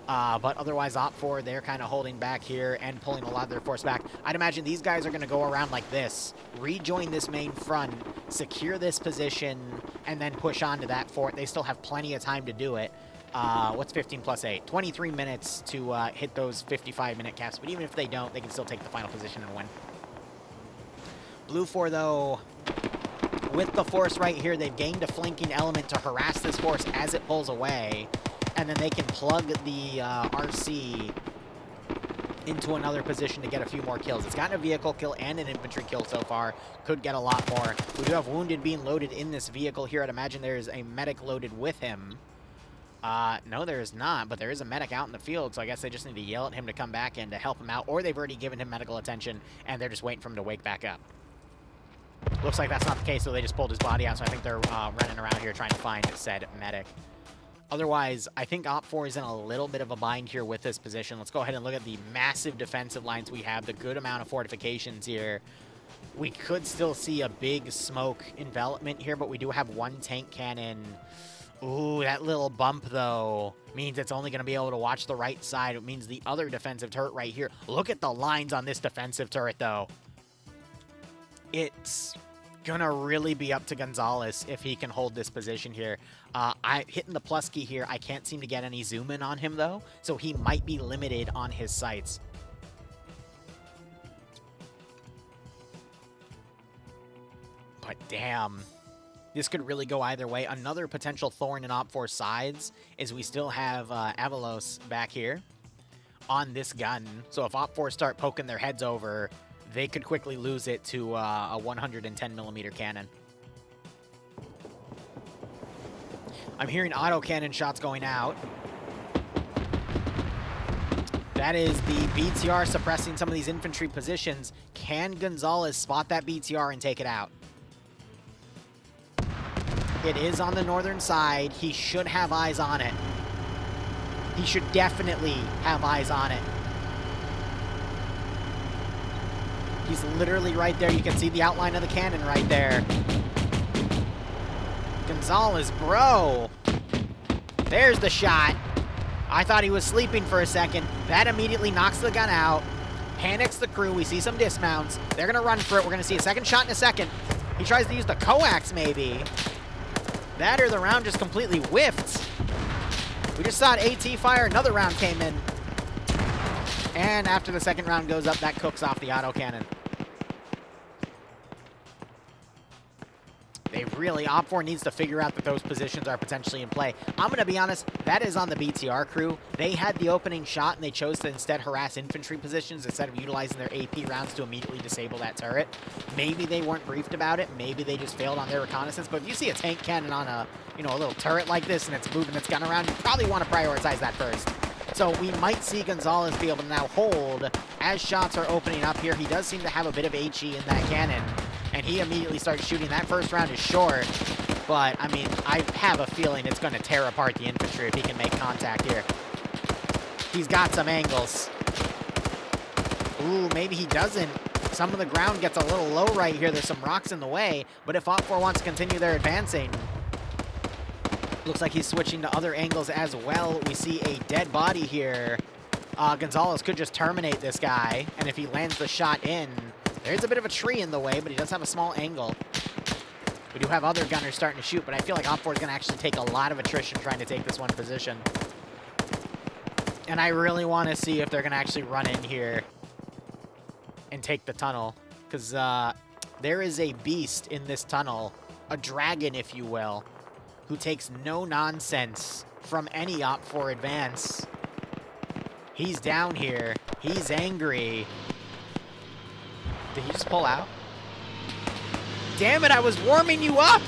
Speaker 2: But otherwise, OPFOR, they're kind of holding back here and pulling a lot of their force back. I'd imagine these guys are going to go around like this, rejoin this main front, secure this position, and then push on to that fort. They still have plenty of time to do it. What's 15 plus 8? 23 minutes to hit those 55-minute caps. But even if they don't, they can still take the final position and win. Blue 4, though, with the force right here, they've gained a flanking element to harass this force as it pulls away. And then they can plug the RC into another position to get a few more kills. It's gotten a vehicle kill and an infantry kill so far. Could get a lot more. We do have wounded being loaded in this vehicle here. I'd imagine there's a medic loaded with him. No, there is not, but there is a medic out in the field, so I guess they just need to yell at him to come back and to help him out, or they've already given him medical attention, and they're just waiting for him to wake back up. Looks like that's not the case, so they just pulled his body out, so I think they're running around here trying to find said medic. Otherwise, I think OPFOR is in a little bit of a bind here with this position. Let's go ahead and look at the massive defensive lines we have, the good amount of fortifications here. We could still see a big smoke envelopment here, but we do have 1 tank cannon. Ooh, that little bump, though, means it's only going to be able to watch the right side. It means the other defensive turret right here. Look at the lines on this defensive turret, though. It's going to really be up to Gonzalez if he can hold this position here. Hitting the plus key here, I can't seem to get any zoom in on him, though, so he might be limited on his sights. But damn, this could really go either way. Another potential thorn in OPFOR's sides is we still have Avalos back here on this gun. So if OPFOR start poking their heads over, they could quickly lose it to a 110mm cannon. I'm hearing autocannon shots going out. That is the BTR suppressing some of these infantry positions. Can Gonzalez spot that BTR and take it out? It is on the northern side. He should have eyes on it. He should definitely have eyes on it. He's literally right there. You can see the outline of the cannon right there. Gonzalez, bro. There's the shot. I thought he was sleeping for a second. That immediately knocks the gun out. Panics the crew. We see some dismounts. They're going to run for it. We're going to see a second shot in a second. He tries to use the coax, maybe. That or the round just completely whiffed. We just saw an AT fire. Another round came in. And after the second round goes up, that cooks off the autocannon. They really, OPFOR needs to figure out that those positions are potentially in play. I'm going to be honest, that is on the BTR crew. They had the opening shot, and they chose to instead harass infantry positions instead of utilizing their AP rounds to immediately disable that turret. Maybe they weren't briefed about it. Maybe they just failed on their reconnaissance. But if you see a tank cannon on a, a little turret like this, and it's moving its gun around, you probably want to prioritize that first. So we might see Gonzalez be able to now hold as shots are opening up here. He does seem to have a bit of HE in that cannon. And he immediately starts shooting. That first round is short, but, I mean, I have a feeling it's going to tear apart the infantry if he can make contact here. He's got some angles. Ooh, maybe he doesn't. Some of the ground gets a little low right here. There's some rocks in the way, but if OPFOR wants to continue their advancing, looks like he's switching to other angles as well. We see a dead body here. Gonzalez could just terminate this guy, and if he lands the shot in, there's a bit of a tree in the way, but he does have a small angle. We do have other gunners starting to shoot, but I feel like OPFOR is going to actually take a lot of attrition trying to take this one position. And I really want to see if they're going to actually run in here and take the tunnel. Because there is a beast in this tunnel, a dragon, if you will, who takes no nonsense from any OPFOR advance. He's down here. He's angry. Did he just pull out? Damn it, I was warming you up!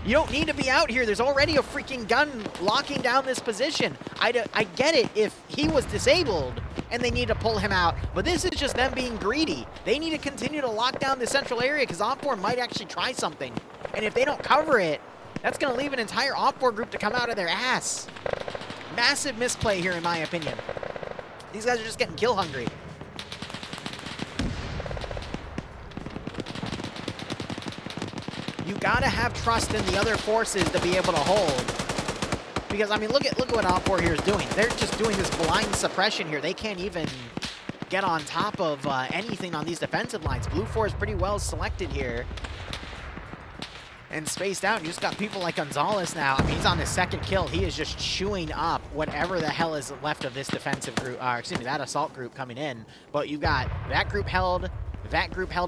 Speaker 2: You don't need to be out here. There's already a freaking gun locking down this position. I get it if he was disabled and they need to pull him out, but this is just them being greedy. They need to continue to lock down the central area because OPFOR might actually try something. And if they don't cover it, that's going to leave an entire OPFOR group to come out of their ass. Massive misplay here, in my opinion. These guys are just getting kill hungry. You gotta have trust in the other forces to be able to hold. Because, I mean, look at what OPFOR here is doing. They're just doing this blind suppression here. They can't even get on top of anything on these defensive lines. Blue 4 is pretty well selected here. And spaced out. You just got people like Gonzalez now. I mean, he's on his second kill. He is just chewing up whatever the hell is left of this defensive group, that assault group coming in. But you've got that group held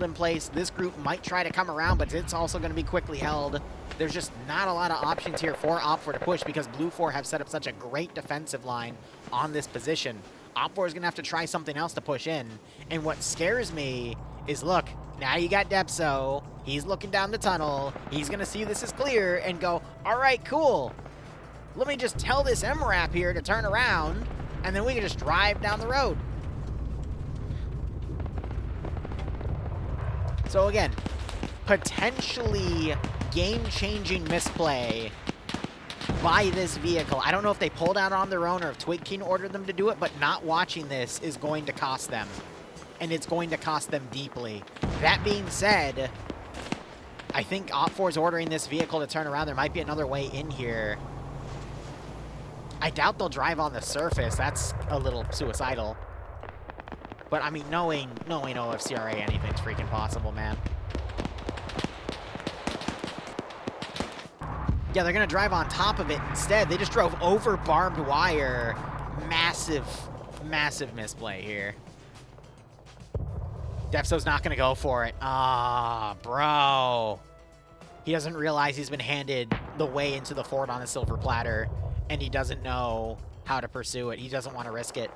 Speaker 2: in place. This group might try to come around, but it's also going to be quickly held. There's just not a lot of options here for OPFOR to push because Blue 4 have set up such a great defensive line on this position. OPFOR is going to have to try something else to push in. And what scares me is, look, now you got Depso. He's looking down the tunnel. He's going to see this is clear and go, all right, cool. Let me just tell this MRAP here to turn around, and then we can just drive down the road. So again, potentially game-changing misplay by this vehicle. I don't know if they pulled out on their own or if Twig King ordered them to do it, but not watching this is going to cost them. And it's going to cost them deeply. That being said, I think OPFOR is ordering this vehicle to turn around. There might be another way in here. I doubt they'll drive on the surface. That's a little suicidal. But, I mean, knowing OFCRA, anything's freaking possible, man. Yeah, they're going to drive on top of it instead. They just drove over barbed wire. Massive, massive misplay here. Depso's not going to go for it. Ah, bro. He doesn't realize he's been handed the way into the fort on a silver platter, and he doesn't know how to pursue it. He doesn't want to risk it.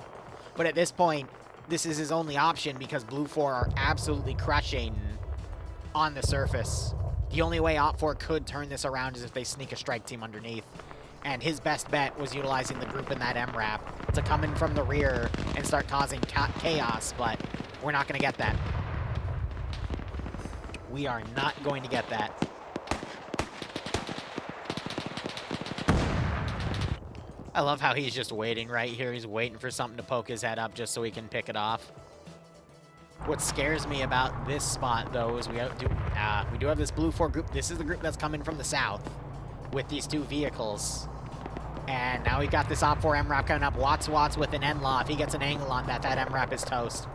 Speaker 2: But at this point, this is his only option because Blue 4 are absolutely crushing on the surface. The only way OPFOR could turn this around is if they sneak a strike team underneath. And his best bet was utilizing the group in that MRAP to come in from the rear and start causing chaos, but we're not going to get that. We are not going to get that. I love how he's just waiting right here. He's waiting for something to poke his head up just so he can pick it off. What scares me about this spot, though, is we do have this Blue 4 group. This is the group that's coming from the south with these 2 vehicles. And now we've got this OP4 MRAP coming up. Watts with an N-Law. If he gets an angle on that, that MRAP is toast.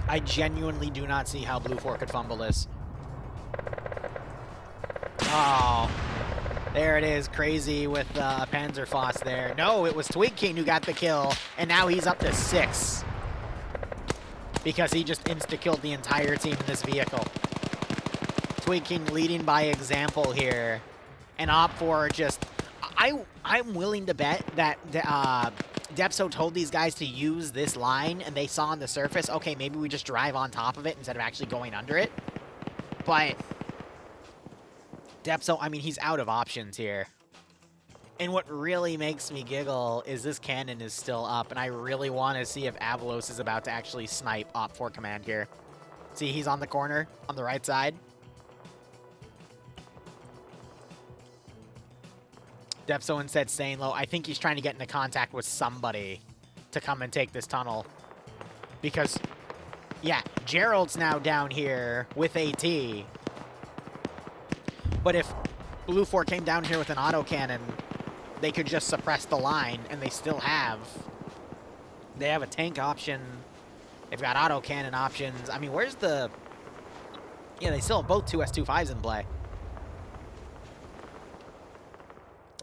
Speaker 2: I genuinely do not see how Blue 4 could fumble this. Oh, there it is. Crazy with Panzerfaust there. No, it was Twig King who got the kill, and now he's up to 6. Because he just insta-killed the entire team in this vehicle. Twig King leading by example here. And OP4 just... I'm willing to bet that Depso told these guys to use this line, and they saw on the surface, okay, maybe we just drive on top of it instead of actually going under it. But Depso, I mean, he's out of options here. And what really makes me giggle is this cannon is still up, and I really want to see if Avalos is about to actually snipe OP4 command here. See, he's on the corner, on the right side. Depso instead staying low. I think he's trying to get into contact with somebody to come and take this tunnel. Because, yeah, Gerald's now down here with AT. But if Blue 4 came down here with an autocannon, they could just suppress the line, and they still have. They have a tank option. They've got autocannon options. I mean, where's the... Yeah, they still have both 2 S25s in play.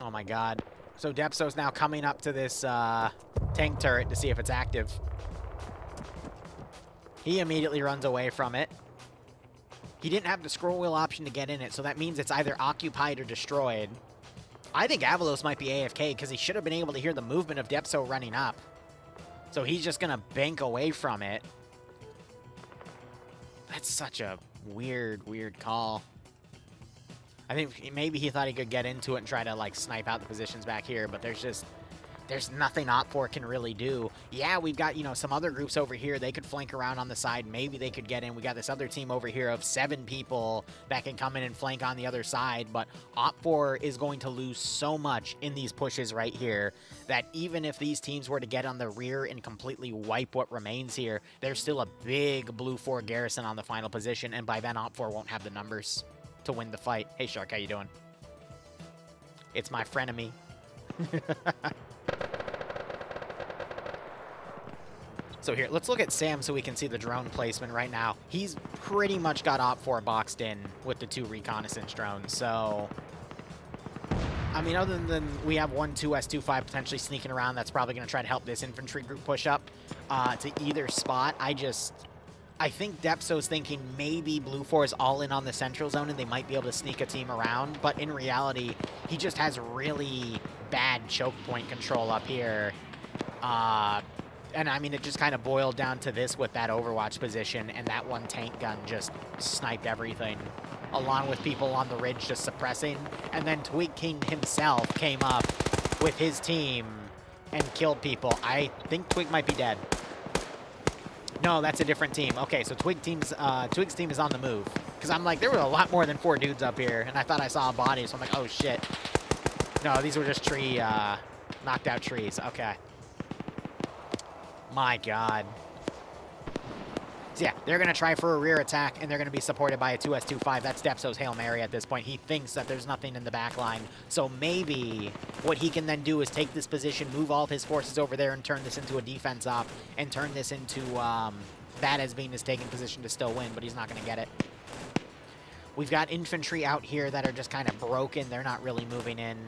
Speaker 2: Oh my god. So Depso's now coming up to this tank turret to see if it's active. He immediately runs away from it. He didn't have the scroll wheel option to get in it, so that means it's either occupied or destroyed. I think Avalos might be AFK because he should have been able to hear the movement of Depso running up. So he's just going to bank away from it. That's such a weird call. I think maybe he thought he could get into it and try to, like, snipe out the positions back here, but there's nothing OP4 can really do. Yeah, we've got, you know, some other groups over here. They could flank around on the side. Maybe they could get in. We got this other team over here of 7 people that can come in and flank on the other side, but OP4 is going to lose so much in these pushes right here that even if these teams were to get on the rear and completely wipe what remains here, there's still a big Blue 4 garrison on the final position, and by then OP4 won't have the numbers to win the fight. Hey, Shark, how you doing? It's my frenemy. So here, let's look at Sam so we can see the drone placement right now. He's pretty much got OP4 boxed in with the 2 reconnaissance drones, so... I mean, other than we have 1 2S25 potentially sneaking around, that's probably going to try to help this infantry group push up to either spot. I think Depso's thinking maybe Blue 4 is all in on the central zone and they might be able to sneak a team around, but in reality, he just has really bad choke point control up here. And I mean, it just kind of boiled down to this with that Overwatch position, and that 1 tank gun just sniped everything, along with people on the ridge just suppressing. And then Twig King himself came up with his team and killed people. I think Twig might be dead. No, that's a different team. Okay, so Twig's team is on the move. Because I'm like, there were a lot more than 4 dudes up here, and I thought I saw a body, so I'm like, oh shit. No, these were just knocked out trees. Okay. My god. So yeah, they're going to try for a rear attack, and they're going to be supported by a 2S25. That's Depso's Hail Mary at this point. He thinks that there's nothing in the back line. So maybe what he can then do is take this position, move all of his forces over there, and turn this into a defense op, and turn this into that as being his taking position to still win, but he's not going to get it. We've got infantry out here that are just kind of broken. They're not really moving in.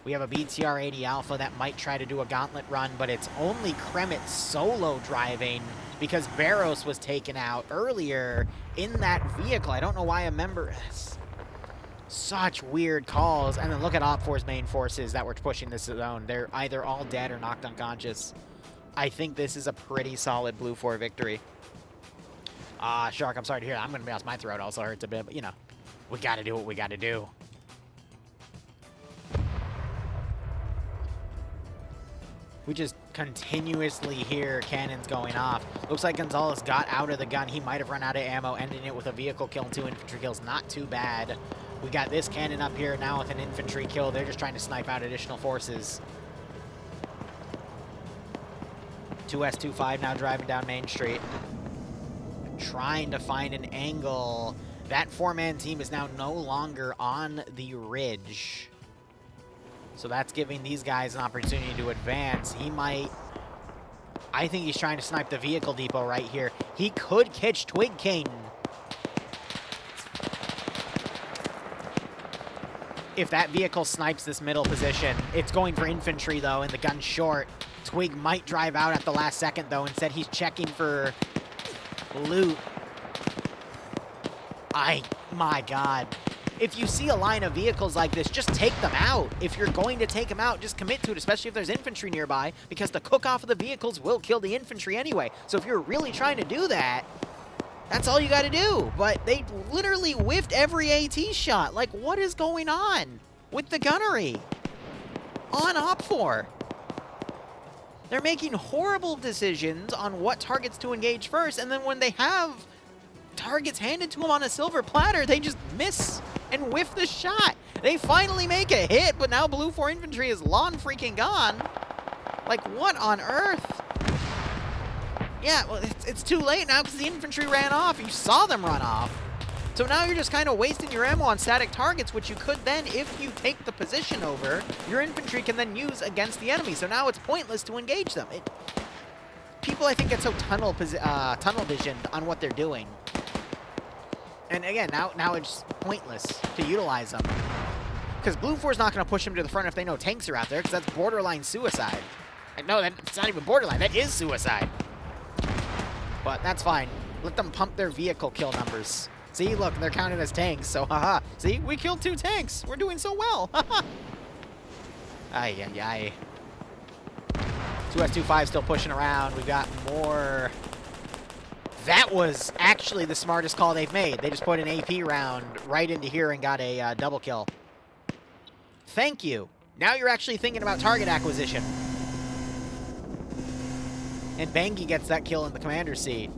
Speaker 2: We have a BTR-80 Alpha that might try to do a gauntlet run, but it's only Kremet solo driving because Barros was taken out earlier in that vehicle. I don't know why a member... Such weird calls. And then look at OP4's main forces that were pushing this zone. They're either all dead or knocked unconscious. I think this is a pretty solid Blue 4 victory. Shark, I'm sorry to hear that. I'm going to be honest, my throat also hurts a bit, but, you know, we got to do what we got to do. We just continuously hear cannons going off. Looks like Gonzalez got out of the gun. He might have run out of ammo, ending it with a vehicle kill and 2 infantry kills. Not too bad. We got this cannon up here now with an infantry kill. They're just trying to snipe out additional forces. 2S25 now driving down Main Street. Trying to find an angle. That 4-man team is now no longer on the ridge. So that's giving these guys an opportunity to advance. He might... I think he's trying to snipe the vehicle depot right here. He could catch Twig King. If that vehicle snipes this middle position, it's going for infantry, though, and the gun's short. Twig might drive out at the last second, though. Instead, he's checking for loot. My God. If you see a line of vehicles like this, just take them out. If you're going to take them out, just commit to it, especially if there's infantry nearby, because the cook-off of the vehicles will kill the infantry anyway. So if you're really trying to do that, that's all you got to do. But they literally whiffed every AT shot. Like, what is going on with the gunnery on OPFOR? They're making horrible decisions on what targets to engage first, and then when they have targets handed to them on a silver platter, they just miss and whiff the shot. They finally make a hit, but now Blue 4 infantry is long freaking gone. Like, what on earth? Yeah, well, it's too late now because the infantry ran off. You saw them run off. So now you're just kind of wasting your ammo on static targets, which you could then, if you take the position over, your infantry can then use against the enemy. So now it's pointless to engage them. People, I think, get so tunnel visioned on what they're doing. And again, now it's pointless to utilize them. Because Blue 4's not going to push them to the front if they know tanks are out there, because that's borderline suicide. And no, that's not even borderline. That is suicide. But that's fine. Let them pump their vehicle kill numbers. See, look, they're counted as tanks, so haha. See, we killed 2 tanks. We're doing so well. Haha. Ay, ay, ay. 2S25 still pushing around. We got more... That was actually the smartest call they've made. They just put an AP round right into here and got a double kill. Thank you. Now you're actually thinking about target acquisition. And Bangi gets that kill in the commander's seat.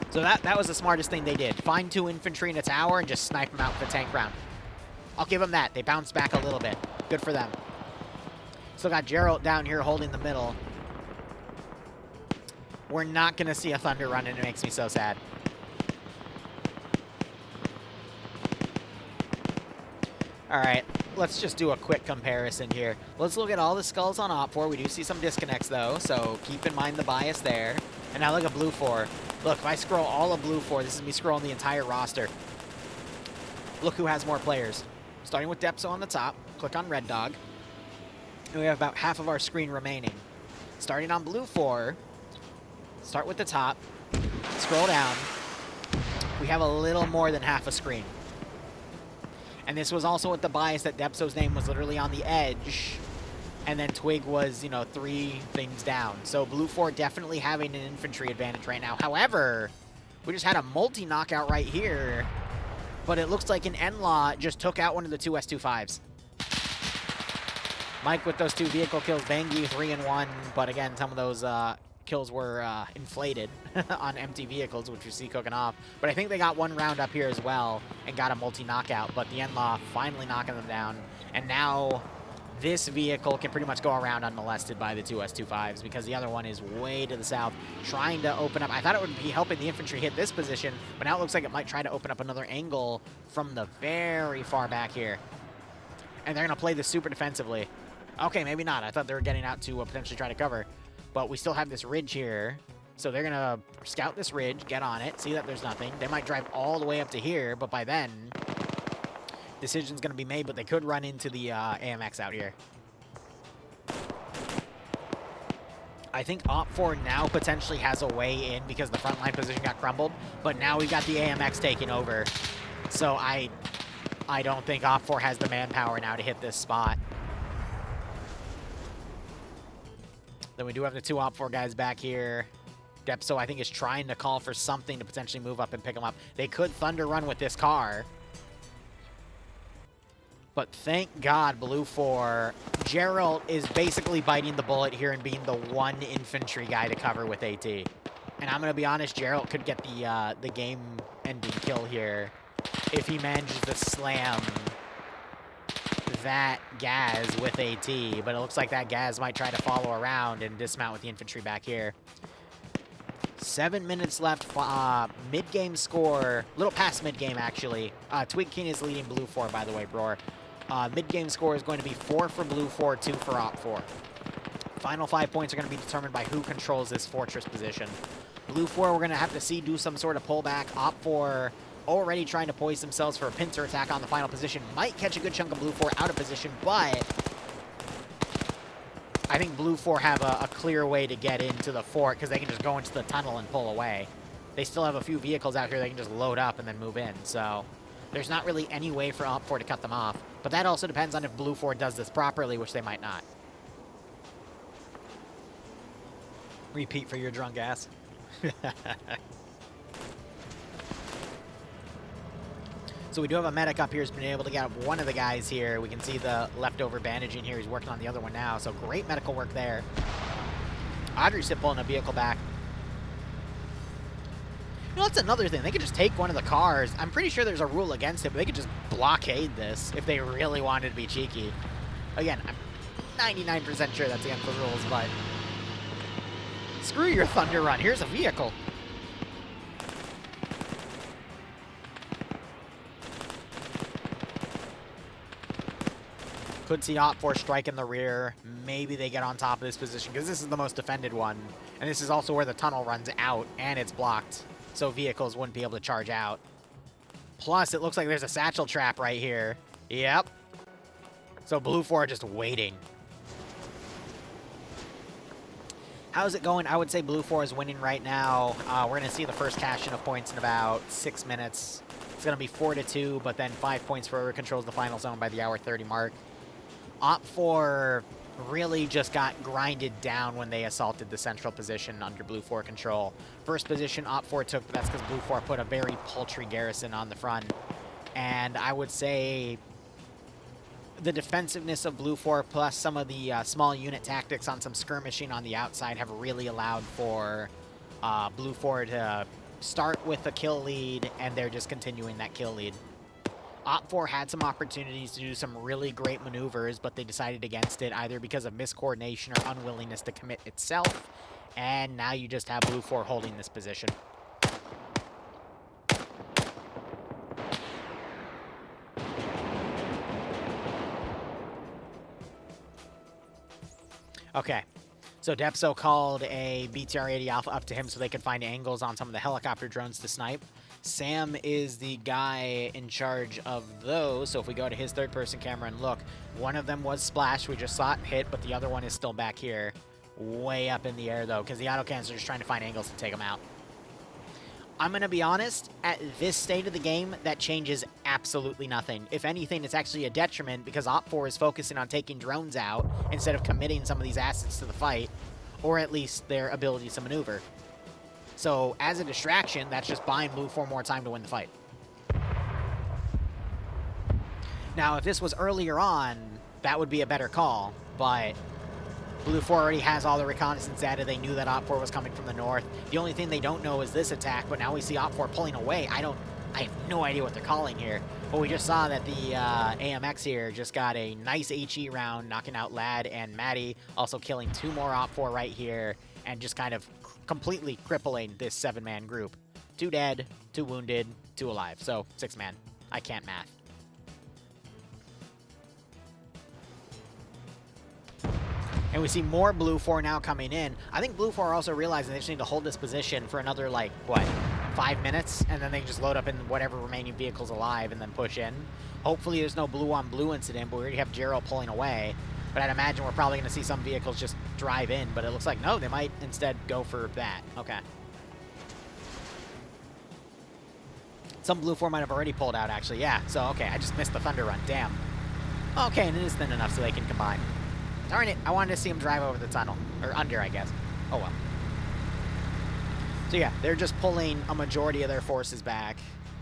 Speaker 2: So that was the smartest thing they did. Find 2 infantry in a tower and just snipe them out with a tank round. I'll give them that. They bounced back a little bit. Good for them. Still got Gerald down here holding the middle. We're not going to see a Thunder run, and it makes me so sad. All right, let's just do a quick comparison here. Let's look at all the skulls on OPFOR. We do see some disconnects, though, so keep in mind the bias there. And now look at Blue 4. Look, if I scroll all of Blue 4, this is me scrolling the entire roster. Look who has more players. Starting with Depso on the top. Click on Red Dog. And we have about half of our screen remaining. Starting on Blue 4, start with the top. Scroll down. We have a little more than half a screen. And this was also with the bias that Depso's name was literally on the edge. And then Twig was, you know, 3 things down. So Blue 4 definitely having an infantry advantage right now. However, we just had a multi-knockout right here. But it looks like an N-Law just took out one of the 2 S25s. Mike with those 2 vehicle kills. Bangi 3 and 1. But again, some of those kills were inflated on empty vehicles, which you see cooking off. But I think they got 1 round up here as well and got a multi-knockout. But the N-Law finally knocking them down. And now this vehicle can pretty much go around unmolested by the 2 S25s because the other one is way to the south, trying to open up. I thought it would be helping the infantry hit this position, but now it looks like it might try to open up another angle from the very far back here. And they're going to play this super defensively. Okay, maybe not. I thought they were getting out to potentially try to cover. But we still have this ridge here. So they're going to scout this ridge, get on it, see that there's nothing. They might drive all the way up to here, but by then, decision's going to be made, but they could run into the AMX out here. I think OPFOR now potentially has a way in because the frontline position got crumbled, but now we've got the AMX taking over. So I don't think OPFOR has the manpower now to hit this spot. Then we do have the 2 OPFOR guys back here. Depso, I think, is trying to call for something to potentially move up and pick him up. They could Thunder Run with this car. But thank God, Blue 4, Gerald is basically biting the bullet here and being the one infantry guy to cover with AT. And I'm going to be honest, Gerald could get the game-ending kill here if he manages to slam that Gaz with AT. But it looks like that Gaz might try to follow around and dismount with the infantry back here. 7 minutes left. Mid-game score, a little past mid-game, actually. Twig King is leading Blue 4, by the way, Bror. Mid-game score is going to be 4 for Blue 4, 2 for Op 4. Final 5 points are going to be determined by who controls this fortress position. Blue 4, we're going to have to see do some sort of pullback. Op 4 already trying to poise themselves for a pincer attack on the final position. Might catch a good chunk of Blue 4 out of position, but I think Blue 4 have a clear way to get into the fort because they can just go into the tunnel and pull away. They still have a few vehicles out here they can just load up and then move in, so there's not really any way for Op 4 to cut them off. But that also depends on if Blue 4 does this properly, which they might not. Repeat for your drunk ass. So we do have a medic up here who's been able to get up one of the guys here. We can see the leftover bandaging here. He's working on the other one now, so great medical work there. Audrey's still pulling a vehicle back. You know, that's another thing. They could just take one of the cars. I'm pretty sure there's a rule against it, but they could just blockade this if they really wanted to be cheeky. Again, I'm 99% sure that's against the rules, but screw your Thunder Run. Here's a vehicle. Could see Op 4 strike in the rear. Maybe they get on top of this position because this is the most defended one. And this is also where the tunnel runs out and it's blocked, so vehicles wouldn't be able to charge out. Plus, it looks like there's a satchel trap right here. Yep. So Blue 4 are just waiting. How's it going? I would say Blue 4 is winning right now. We're going to see the first cash-in of points in about 6 minutes. It's going to be 4-2, but then 5 points for whoever controls the final zone by the hour 30 mark. Op 4 really just got grinded down when they assaulted the central position under Blue 4 control. First position Op 4 took, but that's because Blue 4 put a very paltry garrison on the front. And I would say the defensiveness of Blue 4 plus some of the small unit tactics on some skirmishing on the outside have really allowed for Blue 4 to start with a kill lead, and they're just continuing that kill lead. Op 4 had some opportunities to do some really great maneuvers, but they decided against it either because of miscoordination or unwillingness to commit itself. And now you just have Blue 4 holding this position. Okay. So Depso called a BTR-80 Alpha up to him so they could find angles on some of the helicopter drones to snipe. Sam is the guy in charge of those, so if we go to his third-person camera and look, one of them was splashed, we just saw it hit, but the other one is still back here, way up in the air, though, because the autocannons are just trying to find angles to take them out. I'm going to be honest, at this state of the game, that changes absolutely nothing. If anything, it's actually a detriment, because Op 4 is focusing on taking drones out instead of committing some of these assets to the fight, or at least their ability to maneuver. So, as a distraction, that's just buying Blue 4 more time to win the fight. Now, if this was earlier on, that would be a better call, but Blue 4 already has all the reconnaissance data. They knew that Op 4 was coming from the north. The only thing they don't know is this attack, but now we see Op 4 pulling away. I have no idea what they're calling here, but we just saw that the AMX here just got a nice HE round, knocking out Lad and Maddie, also killing 2 more Op 4 right here, and just kind of completely crippling this 7-man group. 2 dead, 2 wounded, 2 alive. So 6-man. I can't math. And we see more Blue 4 now coming in. I think Blue 4 are also realizing they just need to hold this position for another, like, what, 5 minutes? And then they can just load up in whatever remaining vehicles alive and then push in. Hopefully there's no blue-on-blue incident, but we already have Gerald pulling away. But I'd imagine we're probably going to see some vehicles just drive in, but it looks like, no, they might instead go for that. Okay. Some Blue 4 might have already pulled out, actually. Yeah, so, okay, I just missed the Thunder Run. Damn. Okay, and it is thin enough so they can combine. Darn it, I wanted to see him drive over the tunnel. Or under, I guess. Oh, well. So yeah, they're just pulling a majority of their forces back.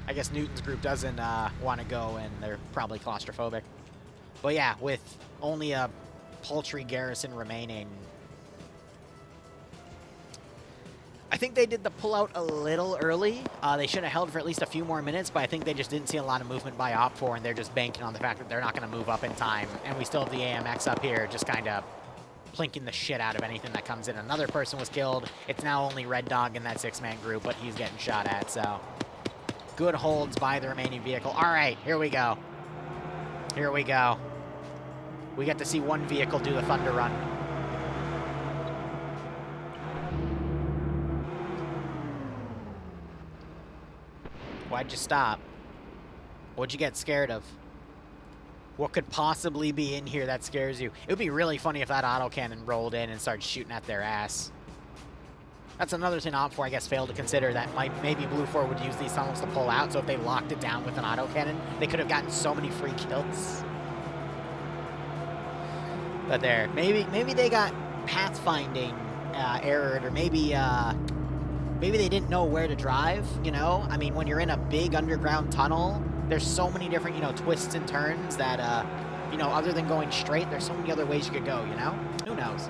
Speaker 2: I guess Newton's group doesn't want to go, and they're probably claustrophobic. But yeah, with only a paltry garrison remaining, I think they did the pullout a little early. They should have held for at least a few more minutes, but I think they just didn't see a lot of movement by OPFOR, and they're just banking on the fact that they're not going to move up in time. And we still have the AMX up here just kind of plinking the shit out of anything that comes in. Another person was killed. It's now only Red Dog in that 6-man group, but he's getting shot at, so good holds by the remaining vehicle. All right, here we go. Here we go. We get to see one vehicle do the Thunder Run. Why'd you stop? What'd you get scared of? What could possibly be in here that scares you? It would be really funny if that autocannon rolled in and started shooting at their ass. That's another thing OPFOR, I guess, failed to consider, that maybe Blue 4 would use these tunnels to pull out, so if they locked it down with an autocannon, they could have gotten so many free kills. But there, maybe they got pathfinding errored, or maybe they didn't know where to drive, you know? I mean, when you're in a big underground tunnel, there's so many different, you know, twists and turns that, you know, other than going straight, there's so many other ways you could go, you know? Who knows?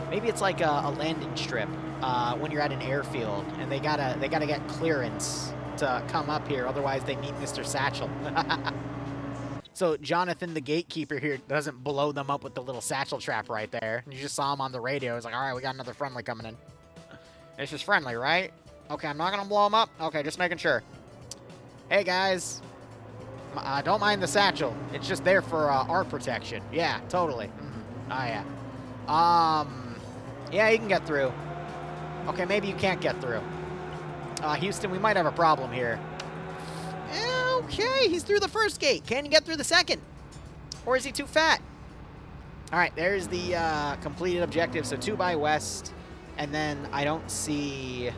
Speaker 2: Maybe it's like a landing strip when you're at an airfield, and they gotta get clearance to come up here, otherwise they meet Mr. Satchel. So Jonathan, the gatekeeper here, doesn't blow them up with the little satchel trap right there. You just saw him on the radio. It's like, all right, we got another friendly coming in. It's just friendly, right? Okay, I'm not going to blow him up. Okay, just making sure. Hey, guys. Don't mind the satchel. It's just there for our protection. Yeah, totally. Mm-hmm. Oh, yeah. Yeah, you can get through. Okay, maybe you can't get through. Houston, we might have a problem here. Okay, he's through the first gate. Can you get through the second? Or is he too fat? All right, there's the completed objective. So 2 by west. And then I don't see...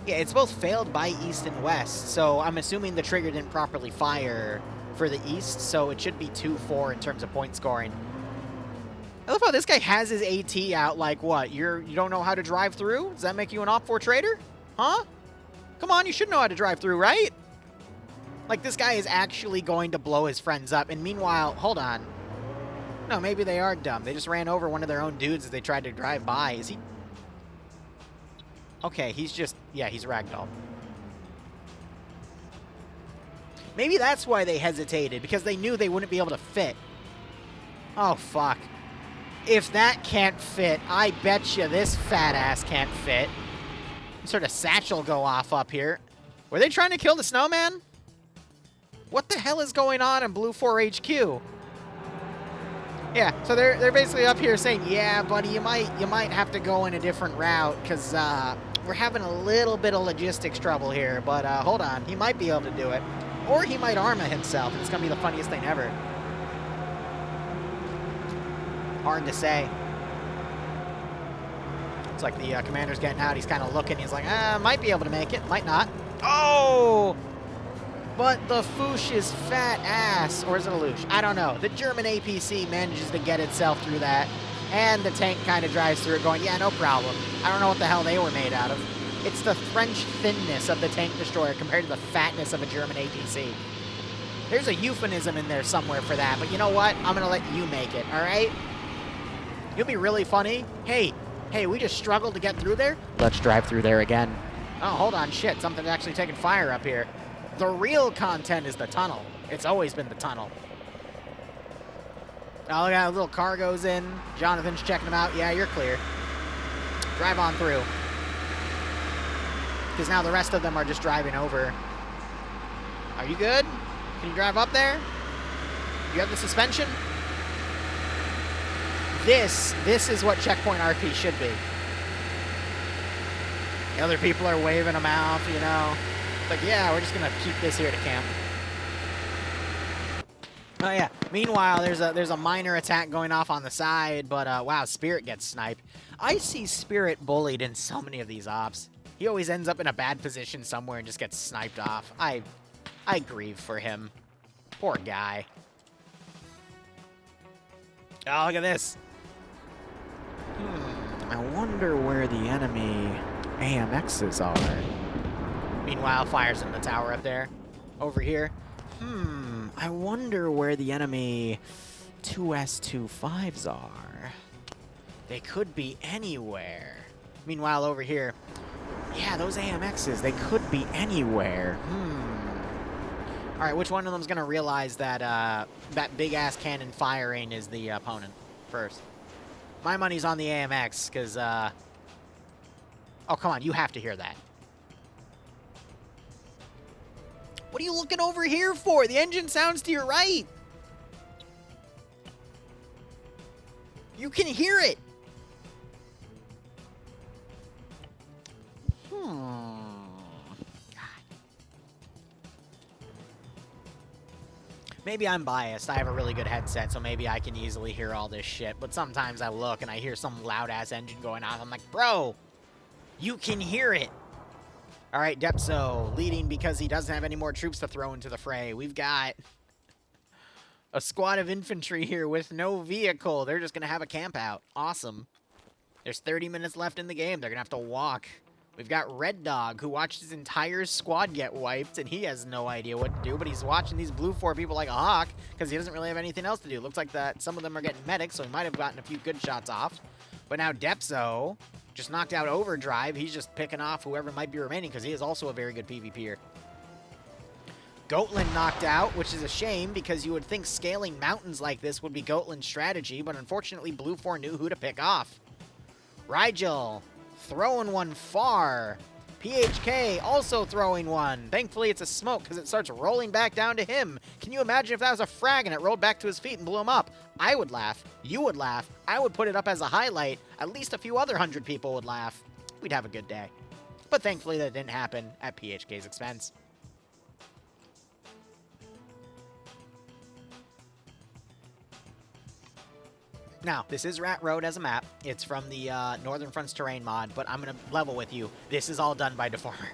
Speaker 2: Yeah, it's both failed by east and west. So I'm assuming the trigger didn't properly fire for the east. So it should be 2-4 in terms of point scoring. I love how this guy has his AT out like, what? You don't know how to drive through? Does that make you an OPFOR traitor? Huh? Come on, you should know how to drive through, right? Like, this guy is actually going to blow his friends up. And meanwhile, hold on. No, maybe they are dumb. They just ran over one of their own dudes as they tried to drive by. Is he... Okay, he's just... Yeah, he's ragdoll. Maybe that's why they hesitated, because they knew they wouldn't be able to fit. Oh, fuck. If that can't fit, I bet you this fat ass can't fit. Sort of satchel go off up here. Were they trying to kill the snowman? What the hell is going on in Blue 4 HQ? Yeah, so they're basically up here saying, yeah, buddy, you might have to go in a different route because we're having a little bit of logistics trouble here. But hold on, he might be able to do it, or he might armor himself, and it's gonna be the funniest thing ever. Hard to say. It's like the commander's getting out. He's kind of looking. He's like, might be able to make it. Might not. Oh! But the Foosh's fat ass. Or is it a Loosh? I don't know. The German APC manages to get itself through that. And the tank kind of drives through it going, yeah, no problem. I don't know what the hell they were made out of. It's the French thinness of the tank destroyer compared to the fatness of a German APC. There's a euphemism in there somewhere for that. But you know what? I'm going to let you make it, all right? You'll be really funny. Hey, we just struggled to get through there. Let's drive through there again. Oh, hold on, shit. Something's actually taking fire up here. The real content is the tunnel. It's always been the tunnel. Oh, look at that little car goes in. Jonathan's checking them out. Yeah, you're clear. Drive on through. Because now the rest of them are just driving over. Are you good? Can you drive up there? You have the suspension? This is what checkpoint RP should be. The other people are waving them out, you know. It's like, yeah, we're just gonna keep this here to camp. Oh yeah. Meanwhile, there's a minor attack going off on the side, but wow, Spirit gets sniped. I see Spirit bullied in so many of these ops. He always ends up in a bad position somewhere and just gets sniped off. I grieve for him. Poor guy. Oh, look at this. I wonder where the enemy AMXs are. Meanwhile, fires in the tower up there. Over here. I wonder where the enemy 2S25s are. They could be anywhere. Meanwhile, over here, yeah, those AMXs, they could be anywhere. All right, which one of them's gonna realize that that big-ass cannon firing is the opponent first? My money's on the AMX, because, oh, come on, you have to hear that. What are you looking over here for? The engine sounds to your right. You can hear it. Maybe I'm biased. I have a really good headset, so maybe I can easily hear all this shit. But sometimes I look and I hear some loud-ass engine going off. I'm like, bro, you can hear it. All right, Depso leading because he doesn't have any more troops to throw into the fray. We've got a squad of infantry here with no vehicle. They're just going to have a camp out. Awesome. There's 30 minutes left in the game. They're going to have to walk. We've got Red Dog, who watched his entire squad get wiped, and he has no idea what to do, but he's watching these blue 4 people like a hawk, because he doesn't really have anything else to do. Looks like that some of them are getting medics, so he might have gotten a few good shots off. But now Depso just knocked out Overdrive. He's just picking off whoever might be remaining, because he is also a very good PvPer. Goatland knocked out, which is a shame, because you would think scaling mountains like this would be Goatland's strategy, but unfortunately blue 4 knew who to pick off. Rigel throwing one far. PHK also throwing one. Thankfully, it's a smoke because it starts rolling back down to him. Can you imagine if that was a frag and it rolled back to his feet and blew him up? I would laugh. You would laugh. I would put it up as a highlight. At least a few other 100 people would laugh. We'd have a good day. But thankfully, that didn't happen at PHK's expense. Now, this is Rat Road as a map. It's from the Northern Fronts Terrain mod, but I'm going to level with you. This is all done by Deformer.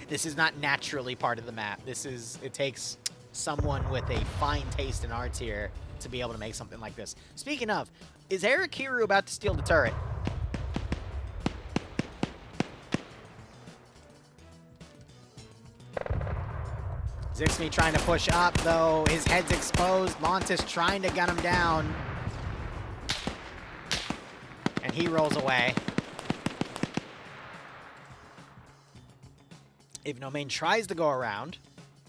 Speaker 2: This is not naturally part of the map. It takes someone with a fine taste in arts here to be able to make something like this. Speaking of, is Eric Liru about to steal the turret? Zixme trying to push up, though. His head's exposed. Montes trying to gun him down. And he rolls away. Ignomain tries to go around.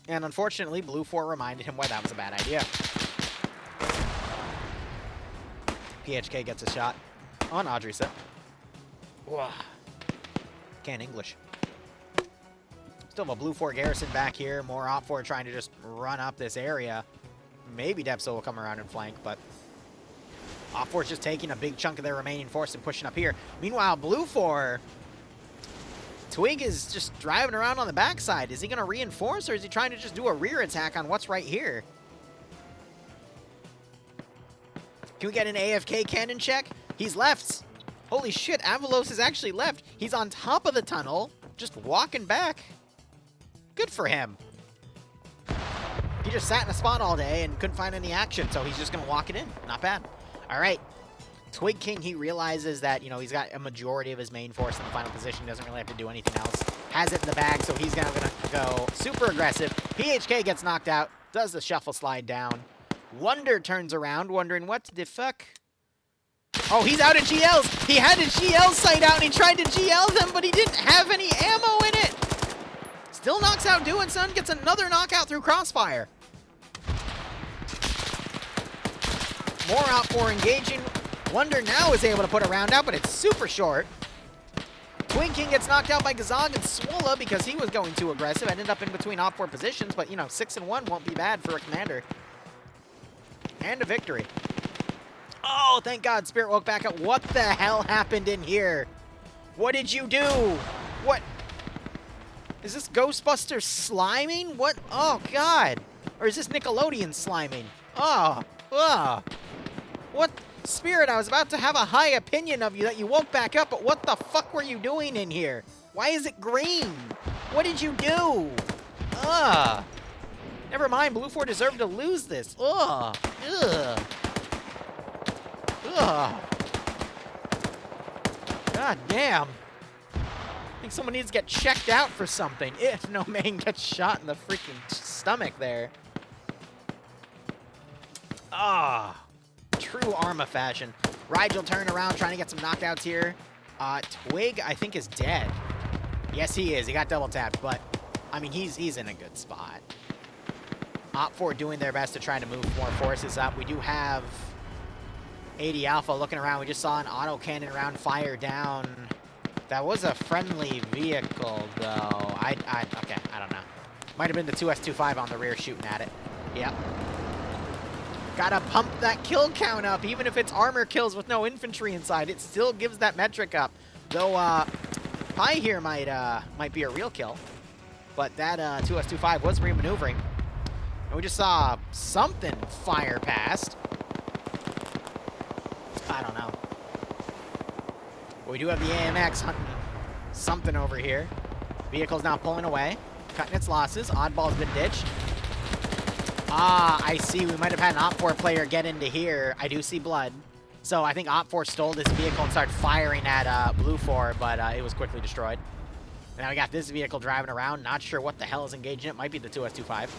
Speaker 2: And unfortunately, Blue 4 reminded him why that was a bad idea. PHK gets a shot on Audreysa. Can't English. Still have a Blue 4 garrison back here. More Op 4 trying to just run up this area. Maybe Depso will come around and flank, but Op 4 is just taking a big chunk of their remaining force and pushing up here. Meanwhile, Blue 4, Twig is just driving around on the backside. Is he going to reinforce, or is he trying to just do a rear attack on what's right here? Can we get an AFK cannon check? He's left. Holy shit, Avalos is actually left. He's on top of the tunnel, just walking back. Good for him. He just sat in a spot all day and couldn't find any action, so he's just going to walk it in. Not bad. All right. Twig King, he realizes that, you know, he's got a majority of his main force in the final position. Doesn't really have to do anything else. Has it in the bag, so he's going to go super aggressive. PHK gets knocked out. Does the shuffle slide down. Wonder turns around, wondering what the fuck. Oh, he's out of GLs. He had his GL sight out, and he tried to GL them, but he didn't have any ammo in it. Still knocks out Doinson. Gets another knockout through Crossfire. More Op 4 engaging. Wonder now is able to put a round out, but it's super short. Twin King gets knocked out by Gazog and Swola because he was going too aggressive. Ended up in between Op 4 positions, but, you know, 6 and 1 won't be bad for a commander. And a victory. Oh, thank God Spirit woke back up. What the hell happened in here? What did you do? What? Is this Ghostbuster sliming? What? Oh, God. Or is this Nickelodeon sliming? Oh. What? Spirit, I was about to have a high opinion of you that you woke back up, but what the fuck were you doing in here? Why is it green? What did you do? Never mind, Blue 4 deserved to lose this. God damn. I think someone needs to get checked out for something if no man gets shot in the freaking stomach there. Ah, true Arma fashion. Rigel turn around, trying to get some knockouts here. Twig, I think, is dead. Yes, he is. He got double tapped, but, I mean, he's in a good spot. OPFOR doing their best to try to move more forces up. We do have 80 Alpha looking around. We just saw an autocannon round fire down. That was a friendly vehicle, though. Okay, I don't know. Might have been the 2S25 on the rear shooting at it. Yep. Gotta pump that kill count up. Even if it's armor kills with no infantry inside, it still gives that metric up. Though, Pi here might be a real kill. But that 2S25 was re-maneuvering. And we just saw something fire past. I don't know. But we do have the AMX hunting something over here. Vehicle's now pulling away. Cutting its losses. Oddball's been ditched. Ah, I see. We might have had an OPFOR player get into here. I do see blood. So I think OPFOR stole this vehicle and started firing at Blue 4, but it was quickly destroyed. Now we got this vehicle driving around. Not sure what the hell is engaging it. Might be the 2S25.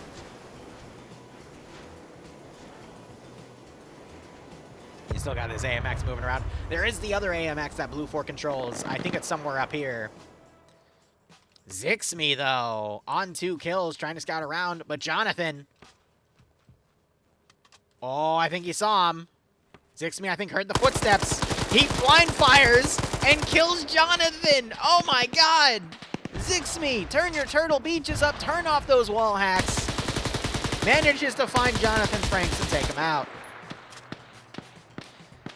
Speaker 2: You still got this AMX moving around. There is the other AMX that Blue 4 controls. I think it's somewhere up here. Zixme, though, on 2 kills, trying to scout around. But Jonathan... Oh, I think he saw him. Zixme, I think, heard the footsteps. He blind fires and kills Jonathan. Oh, my God. Zixme, turn your turtle beaches up. Turn off those wall hacks. Manages to find Jonathan Franks and take him out.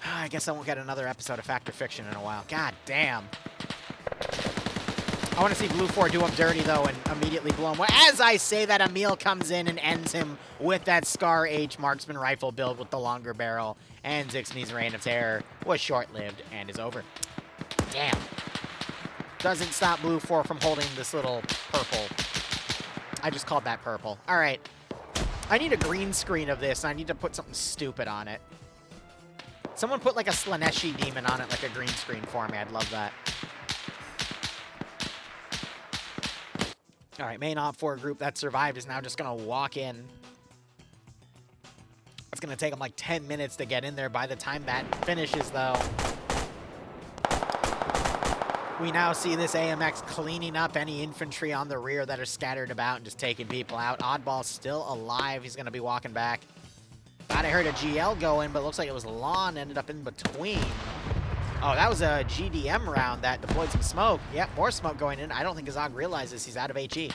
Speaker 2: I guess I won't get another episode of Fact or Fiction in a while. God damn. I want to see Blue 4 do him dirty, though, and immediately blow him away. As I say that, Emil comes in and ends him with that Scar H marksman rifle build with the longer barrel. And Zixme's reign of terror was short-lived and is over. Damn. Doesn't stop Blue 4 from holding this little purple. I just called that purple. All right. I need a green screen of this, and I need to put something stupid on it. Someone put, like, a Slaneshi demon on it, like a green screen for me. I'd love that. All right, main OPFOR group that survived is now just going to walk in. It's going to take them like 10 minutes to get in there by the time that finishes, though. We now see this AMX cleaning up any infantry on the rear that are scattered about and just taking people out. Oddball's still alive. He's going to be walking back. Thought I heard a GL go in, but it looks like it was Lawn ended up in between. Oh, that was a GDM round that deployed some smoke. Yep, more smoke going in. I don't think Azog realizes he's out of HE.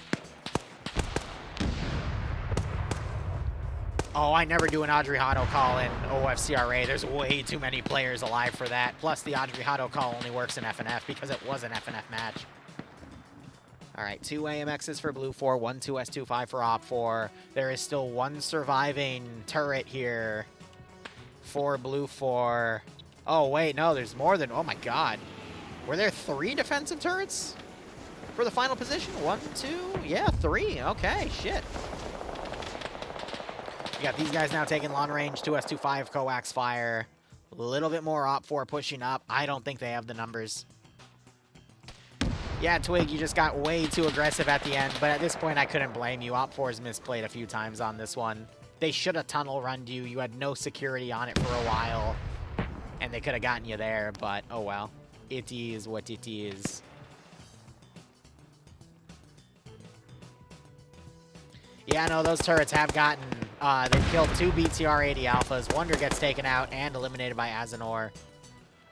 Speaker 2: Oh, I never do an Adriano call in OFCRA. There's way too many players alive for that. Plus, the Adriano call only works in FNF because it was an FNF match. All right, 2 AMXs for Blue 4, 1 2S25 for OPFOR. There is still 1 surviving turret here for Blue 4. Oh, wait, no, there's more than... Oh, my God. Were there 3 defensive turrets for the final position? 1, 2? Yeah, 3. Okay, shit. You got these guys now taking long range, 2S25 coax fire. A little bit more OPFOR pushing up. I don't think they have the numbers. Yeah, Twig, you just got way too aggressive at the end, but at this point, I couldn't blame you. OPFOR's misplayed a few times on this one. They should have tunnel runned you. You had no security on it for a while. And they could have gotten you there, but oh well. It is what it is. Yeah, no, those turrets have gotten... they've killed 2 BTR-80 Alphas. Wonder gets taken out and eliminated by Azanor.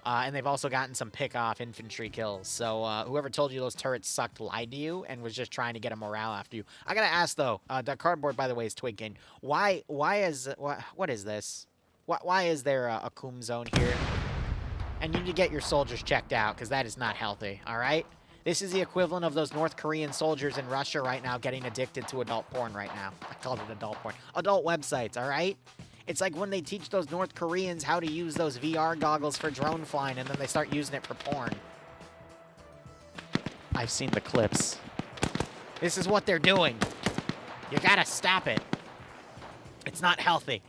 Speaker 2: And they've also gotten some pick-off infantry kills. So whoever told you those turrets sucked lied to you and was just trying to get a morale after you. I gotta ask, though. That cardboard, by the way, is Twig King. What is this? Why is there a Kum zone here? And you need to get your soldiers checked out, because that is not healthy, all right? This is the equivalent of those North Korean soldiers in Russia right now getting addicted to adult porn right now. I called it adult porn. Adult websites, all right? It's like when they teach those North Koreans how to use those VR goggles for drone flying, and then they start using it for porn. I've seen the clips. This is what they're doing. You gotta stop it. It's not healthy.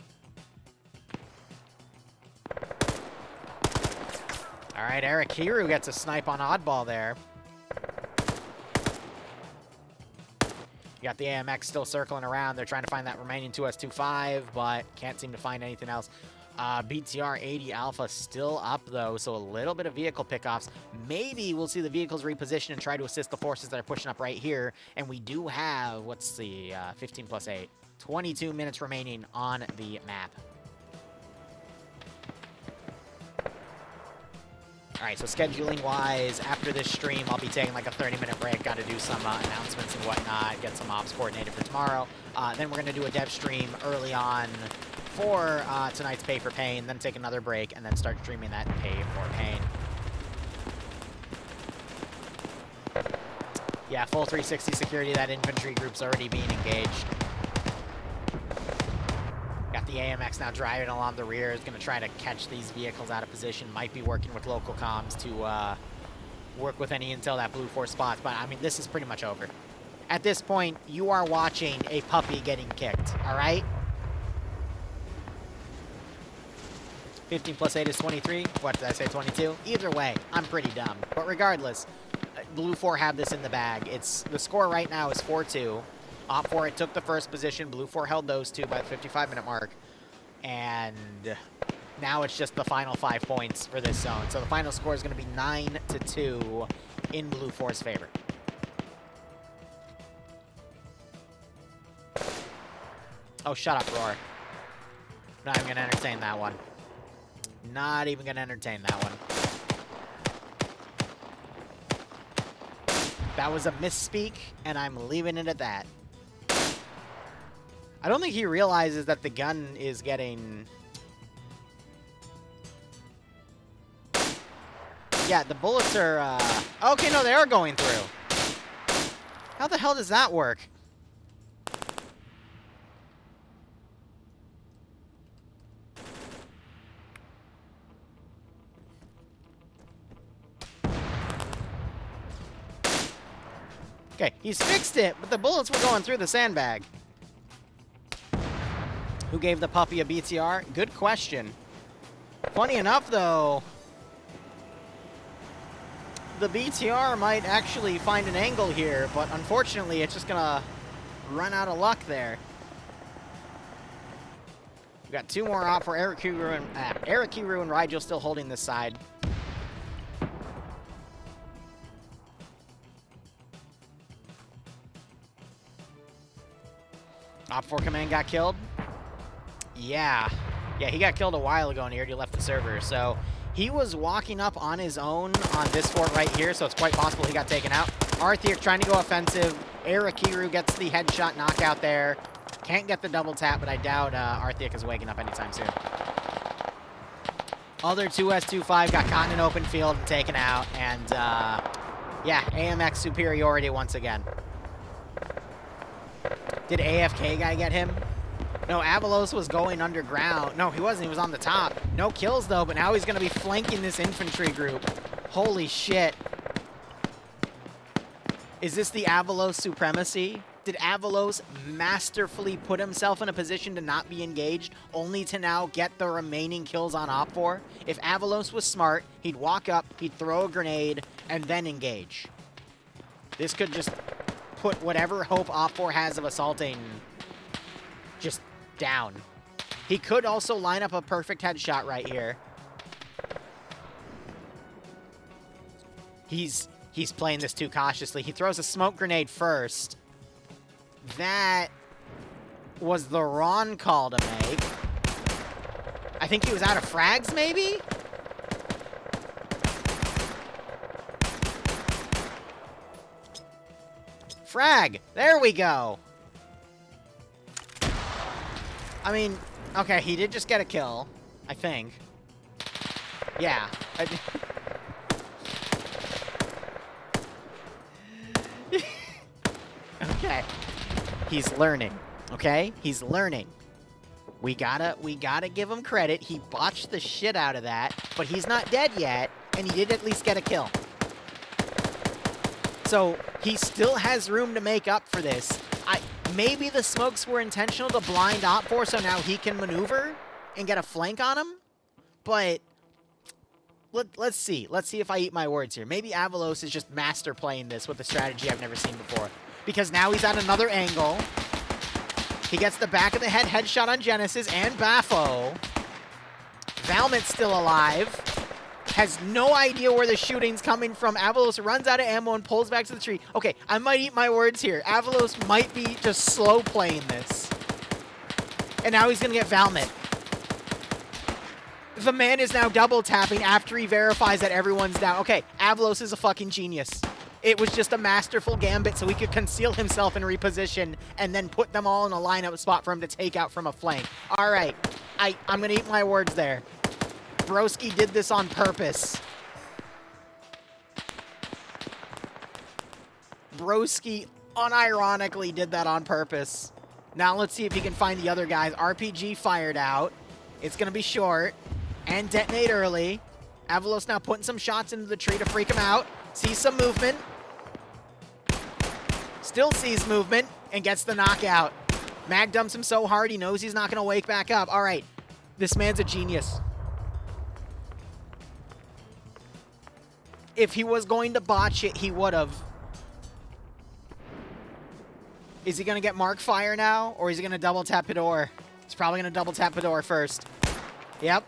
Speaker 2: All right, Eric Hiru gets a snipe on Oddball there. You got the AMX still circling around. They're trying to find that remaining 2S25, but can't seem to find anything else. BTR 80 Alpha still up, though, so a little bit of vehicle pickoffs. Maybe we'll see the vehicles reposition and try to assist the forces that are pushing up right here. And we do have, what's the 15 plus 8? 22 minutes remaining on the map. All right, so scheduling-wise, after this stream, I'll be taking like a 30-minute break. Got to do some announcements and whatnot, get some ops coordinated for tomorrow. Then we're going to do a dev stream early on for tonight's Pay for Pain, then take another break, and then start streaming that Pay for Pain. Yeah, full 360 security. That infantry group's already being engaged. Got the AMX now driving along the rear. Is going to try to catch these vehicles out of position. Might be working with local comms to work with any intel that Blue 4 spots. But, I mean, this is pretty much over. At this point, you are watching a puppy getting kicked, all right? 15 plus 8 is 23. What did I say, 22? Either way, I'm pretty dumb. But regardless, Blue 4 have this in the bag. The score right now is 4-2. Op 4 took the first position. Blue 4 held those two by the 55-minute mark. And now it's just the final 5 points for this zone. So the final score is going to be 9-2 in Blue 4's favor. Oh, shut up, Roar. Not even going to entertain that one. Not even going to entertain that one. That was a misspeak, and I'm leaving it at that. I don't think he realizes that the gun is getting... Yeah, the bullets are... Okay, no, they are going through. How the hell does that work? Okay, he's fixed it, but the bullets were going through the sandbag. Who gave the puppy a BTR? Good question. Funny enough, though, the BTR might actually find an angle here, but unfortunately, it's just gonna run out of luck there. We've got 2 more op for Eric Hiru and Rigel still holding this side. Op 4 command got killed. Yeah, he got killed a while ago and he already left the server. So he was walking up on his own on this fort right here, so it's quite possible he got taken out. Arthier trying to go offensive. Eric Hiru gets the headshot knockout there. Can't get the double tap, but I doubt Arthier is waking up anytime soon. Other 2S25 got caught in an open field and taken out. And, yeah, AMX superiority once again. Did AFK guy get him? No, Avalos was going underground. No, he wasn't. He was on the top. No kills, though, but now he's going to be flanking this infantry group. Holy shit. Is this the Avalos supremacy? Did Avalos masterfully put himself in a position to not be engaged, only to now get the remaining kills on Op 4? If Avalos was smart, he'd walk up, he'd throw a grenade, and then engage. This could just put whatever hope Op 4 has of assaulting just down. He could also line up a perfect headshot right here. He's playing this too cautiously. He throws a smoke grenade first. That was the wrong call to make. I think he was out of frags, maybe? Frag! There we go! I mean, okay, he did just get a kill, I think. Yeah. Okay. He's learning, okay? He's learning. We gotta give him credit. He botched the shit out of that, but he's not dead yet, and he did at least get a kill. So, he still has room to make up for this. Maybe the smokes were intentional to blind Op 4, so now he can maneuver and get a flank on him, but let's see. Let's see if I eat my words here. Maybe Avalos is just master playing this with a strategy I've never seen before. Because now he's at another angle. He gets the back of the head headshot on Genesis and Baffo. Valmet's still alive. Has no idea where the shooting's coming from. Avalos runs out of ammo and pulls back to the tree. Okay, I might eat my words here. Avalos might be just slow playing this. And now he's going to get Valmet. The man is now double tapping after he verifies that everyone's down. Okay, Avalos is a fucking genius. It was just a masterful gambit so he could conceal himself and reposition and then put them all in a lineup spot for him to take out from a flank. All right, I'm going to eat my words there. Broski did this on purpose. Broski unironically did that on purpose. Now let's see if he can find the other guys. RPG fired out. It's going to be short and detonate early. Avalos now putting some shots into the tree to freak him out. Sees some movement. Still sees movement and gets the knockout. Mag dumps him so hard he knows he's not going to wake back up. All right, this man's a genius. If he was going to botch it, he would have. Is he going to get Mark Fire now, or is he going to double tap Pador? He's probably going to double tap Pador first. Yep.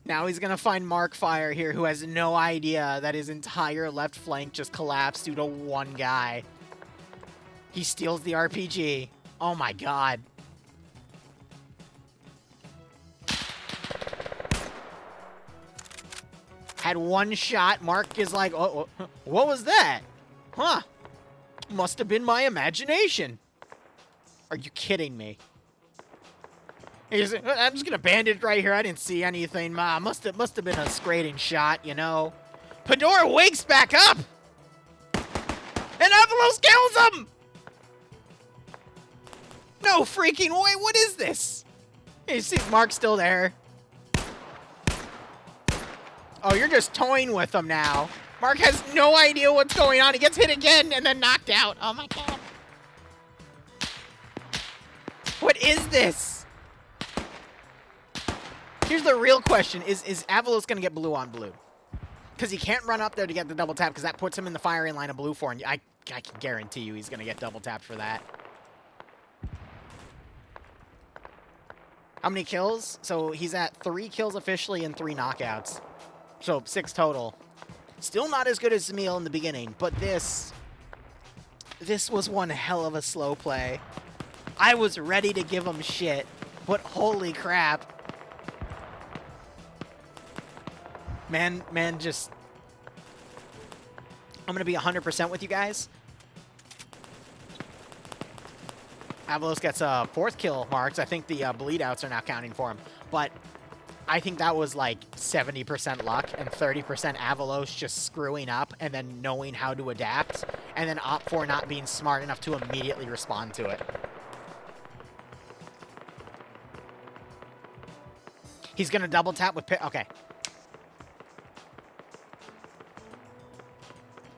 Speaker 2: Now he's going to find Mark Fire here, who has no idea that his entire left flank just collapsed due to one guy. He steals the RPG. Oh my god. Had one shot. Mark is like, oh, what was that? Huh. Must have been my imagination. Are you kidding me? I'm just going to bandage right here. I didn't see anything. Must have been a scrating shot, you know. Pador wakes back up. And Avalos kills him. No freaking way. What is this? You see Mark's still there. Oh, you're just toying with him now. Mark has no idea what's going on. He gets hit again and then knocked out. Oh my god. What is this? Here's the real question. Is Avalos going to get blue on blue? Because he can't run up there to get the double tap because that puts him in the firing line of blue for him. I can guarantee you he's going to get double tapped for that. How many kills? So he's at 3 kills officially and 3 knockouts. So 6 total. Still not as good as Zamil in the beginning, but this was one hell of a slow play. I was ready to give him shit, but holy crap. Man, just... I'm going to be 100% with you guys. Avalos gets a 4th kill marks. I think the bleed outs are now counting for him, but I think that was like 70% luck and 30% Avalos just screwing up and then knowing how to adapt, and then OPFOR not being smart enough to immediately respond to it. He's going to double tap with... Okay.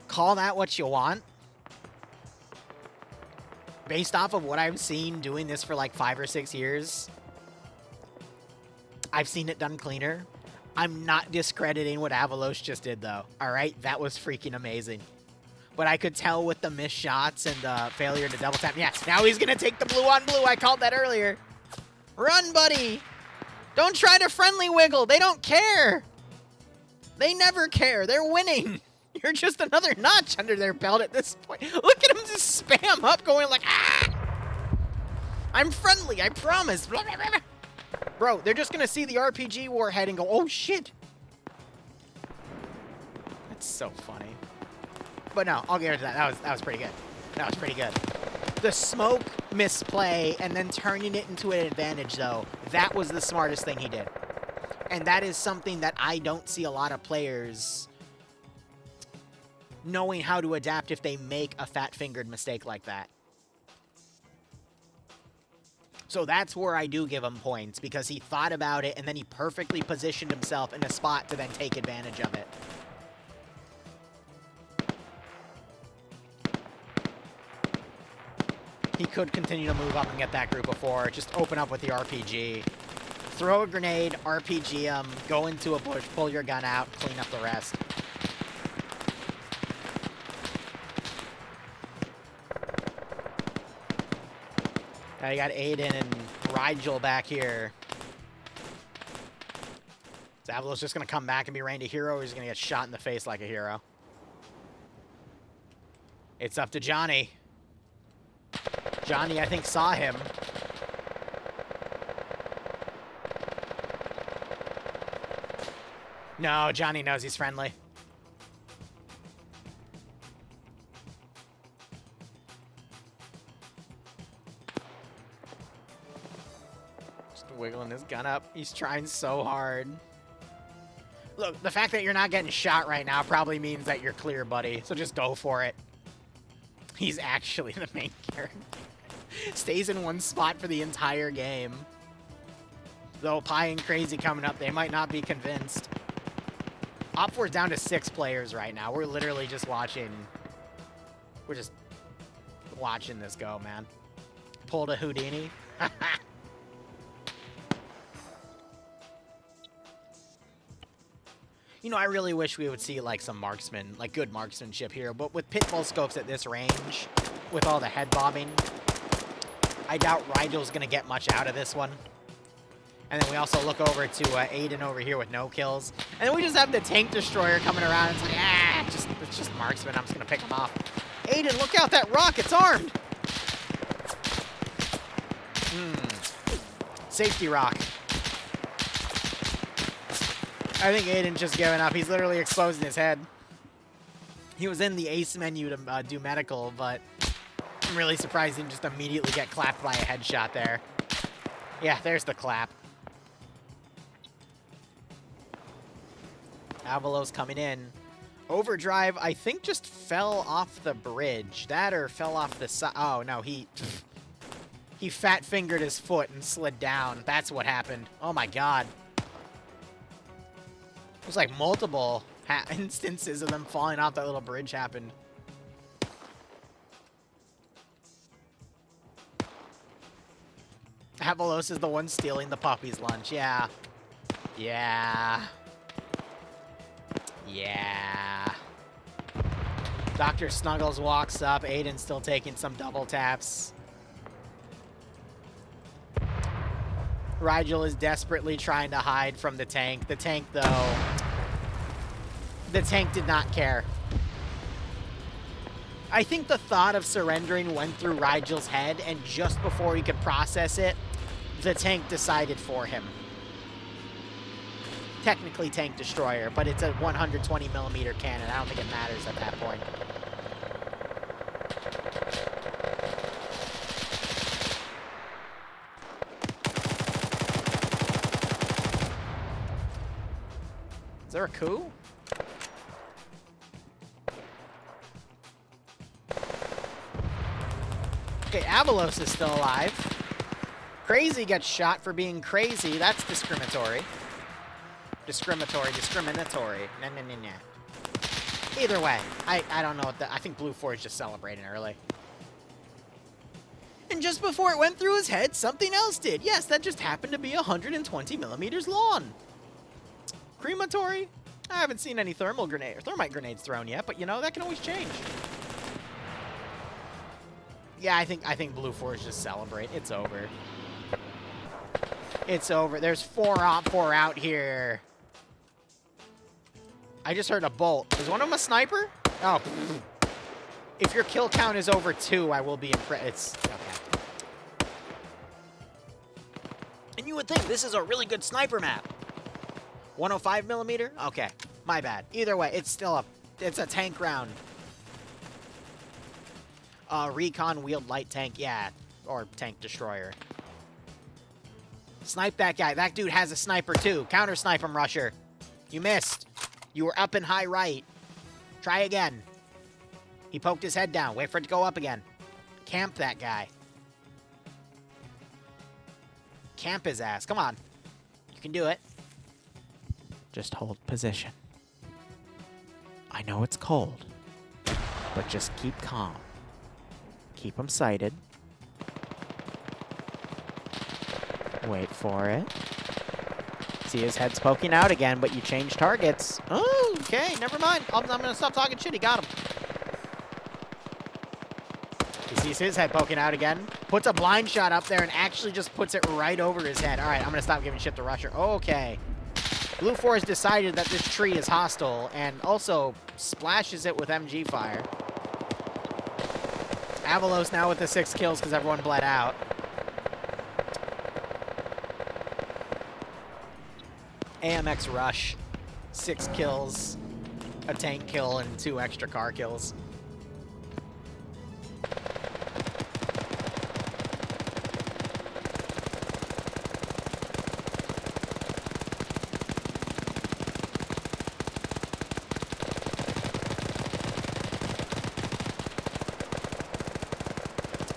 Speaker 2: Call that what you want. Based off of what I've seen doing this for like 5 or 6 years... I've seen it done cleaner. I'm not discrediting what Avalos just did, though. All right? That was freaking amazing. But I could tell with the missed shots and the failure to double tap. Yeah, now he's going to take the blue on blue. I called that earlier. Run, buddy. Don't try to friendly wiggle. They don't care. They never care. They're winning. You're just another notch under their belt at this point. Look at him just spam up going like, ah! I'm friendly. I promise. Blah, blah, blah. Bro, they're just going to see the RPG warhead and go, oh, shit. That's so funny. But no, I'll give it to that. That was pretty good. That was pretty good. The smoke misplay and then turning it into an advantage, though, that was the smartest thing he did. And that is something that I don't see a lot of players knowing how to adapt if they make a fat-fingered mistake like that. So that's where I do give him points, because he thought about it and then he perfectly positioned himself in a spot to then take advantage of it. He could continue to move up and get that group of 4. Just open up with the RPG. throw a grenade, RPG him, go into a bush, pull your gun out, clean up the rest. Now you got Aiden and Rigel back here. Zavelos just going to come back and be rained a hero, or he's going to get shot in the face like a hero. It's up to Johnny. Johnny, I think, saw him. No, Johnny knows he's friendly. Just wiggling his gun up. He's trying so hard. Look, the fact that you're not getting shot right now probably means that you're clear, buddy. So just go for it. He's actually the main character. Stays in one spot for the entire game. Though Pie and Crazy coming up, they might not be convinced. OFCRA's down to 6 players right now. We're literally just watching. We're just watching this go, man. Pulled a Houdini. You know, I really wish we would see, like, some marksman, like, good marksmanship here. But with pitbull scopes at this range, with all the head bobbing, I doubt Rigel's going to get much out of this one. And then we also look over to Aiden over here with no kills. And then we just have the tank destroyer coming around. It's like, it's just marksman. I'm just going to pick him off. Aiden, look out, that rock. It's armed. Safety rock. I think Aiden's just giving up. He's literally exposing his head. He was in the ace menu to do medical, but I'm really surprised he didn't just immediately get clapped by a headshot there. Yeah, there's the clap. Avalos coming in. Overdrive, I think, just fell off the bridge. That or fell off the side. Oh, no, he fat-fingered his foot and slid down. That's what happened. Oh, my God. There's like multiple instances of them falling off that little bridge happened. Avalos is the one stealing the puppy's lunch. Yeah. Yeah. Yeah. Dr. Snuggles walks up. Aiden's still taking some double taps. Rigel is desperately trying to hide from the tank. The tank, though, the tank did not care. I think the thought of surrendering went through Rigel's head, and just before he could process it, the tank decided for him. Technically tank destroyer, but it's a 120mm cannon. I don't think it matters at that point. Is there a coup? Okay, Avalos is still alive. Crazy gets shot for being crazy. That's discriminatory. Discriminatory. Nah. Either way, I don't know what I think Blue 4 is just celebrating early. And just before it went through his head, something else did. Yes, that just happened to be 120mm lawn. Crematory? I haven't seen any thermite grenades thrown yet, but you know, that can always change. Yeah, I think Blue 4 is just celebrate. It's over. It's over. There's 4 out here. I just heard a bolt. Is one of them a sniper? Oh. If your kill count is over 2, I will be impressed. It's okay. And you would think this is a really good sniper map. 105mm? Okay, my bad. Either way, it's still it's a tank round. Recon wheeled light tank, yeah, or tank destroyer. Snipe that guy. That dude has a sniper too. Counter snipe him, Rusher. You missed. You were up in high right. Try again. He poked his head down. Wait for it to go up again. Camp that guy. Camp his ass. Come on. You can do it. Just hold position. I know it's cold, but just keep calm. Keep them sighted. Wait for it. See his head's poking out again, but you change targets. Oh, okay, never mind. I'm gonna stop talking shit. He got him. He sees his head poking out again. Puts a blind shot up there and actually just puts it right over his head. All right, I'm gonna stop giving shit to Rusher. Okay. Blue 4 has decided that this tree is hostile and also splashes it with MG fire. Avalos now with the 6 kills because everyone bled out. AMX Rush, 6 kills, a tank kill, and 2 extra car kills.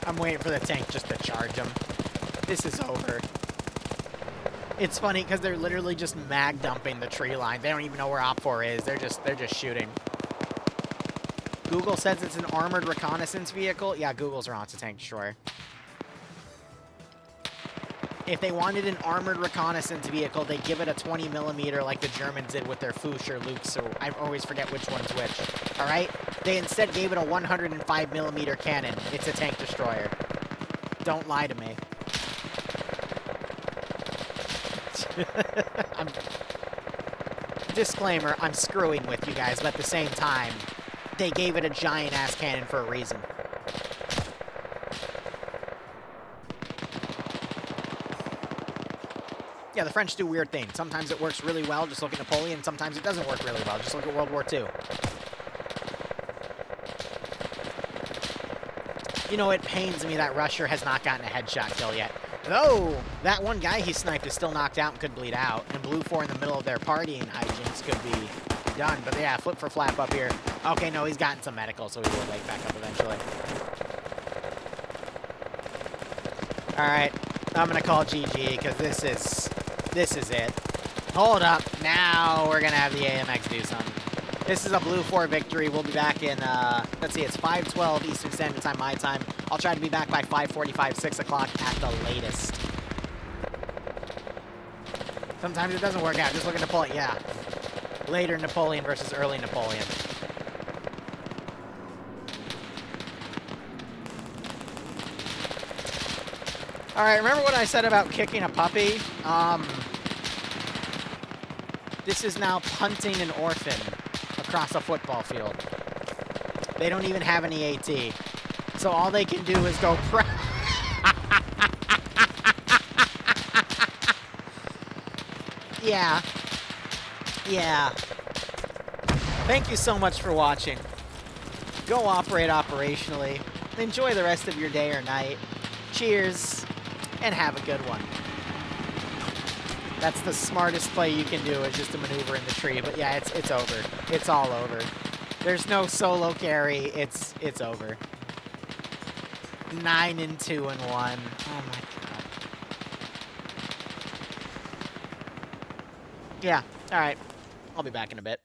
Speaker 2: I'm waiting for the tank just to charge him. This is over. It's funny because they're literally just mag dumping the tree line. They don't even know where OFCRA is. They're just shooting. Google says it's an armored reconnaissance vehicle. Yeah, Google's wrong. It's a tank destroyer. If they wanted an armored reconnaissance vehicle, they'd give it a 20mm like the Germans did with their Fuchs or Lukes, so I always forget which one's which. All right? They instead gave it a 105mm cannon. It's a tank destroyer. Don't lie to me. Disclaimer, I'm screwing with you guys, but at the same time, they gave it a giant-ass cannon for a reason. Yeah, the French do weird things. Sometimes it works really well, just look at Napoleon. Sometimes it doesn't work really well, just look at World War II. You know, it pains me that Rusher has not gotten a headshot kill yet. Though, that one guy he sniped is still knocked out and could bleed out. And Blue 4 in the middle of their partying hijinks could be done. But yeah, flip for flap up here. Okay, no, he's gotten some medical, so he will wake back up eventually. Alright, I'm going to call GG because this is it. Hold up. Now we're going to have the AMX do something. This is a Blue 4 victory. We'll be back in, let's see, it's 5:12 Eastern Standard Time, my time. I'll try to be back by 5:45, 6 o'clock at the latest. Sometimes it doesn't work out. Just look at Napoleon. Yeah. Later Napoleon versus early Napoleon. Alright, remember what I said about kicking a puppy? This is now punting an orphan across a football field. They don't even have any AT. So all they can do is go Yeah. Yeah. Thank you so much for watching. Go operate operationally. Enjoy the rest of your day or night. Cheers, and have a good one. That's the smartest play you can do, is just to maneuver in the tree. But yeah, it's over. It's all over. There's no solo carry. It's over. 9-2-1. Oh my god. Yeah. All right. I'll be back in a bit.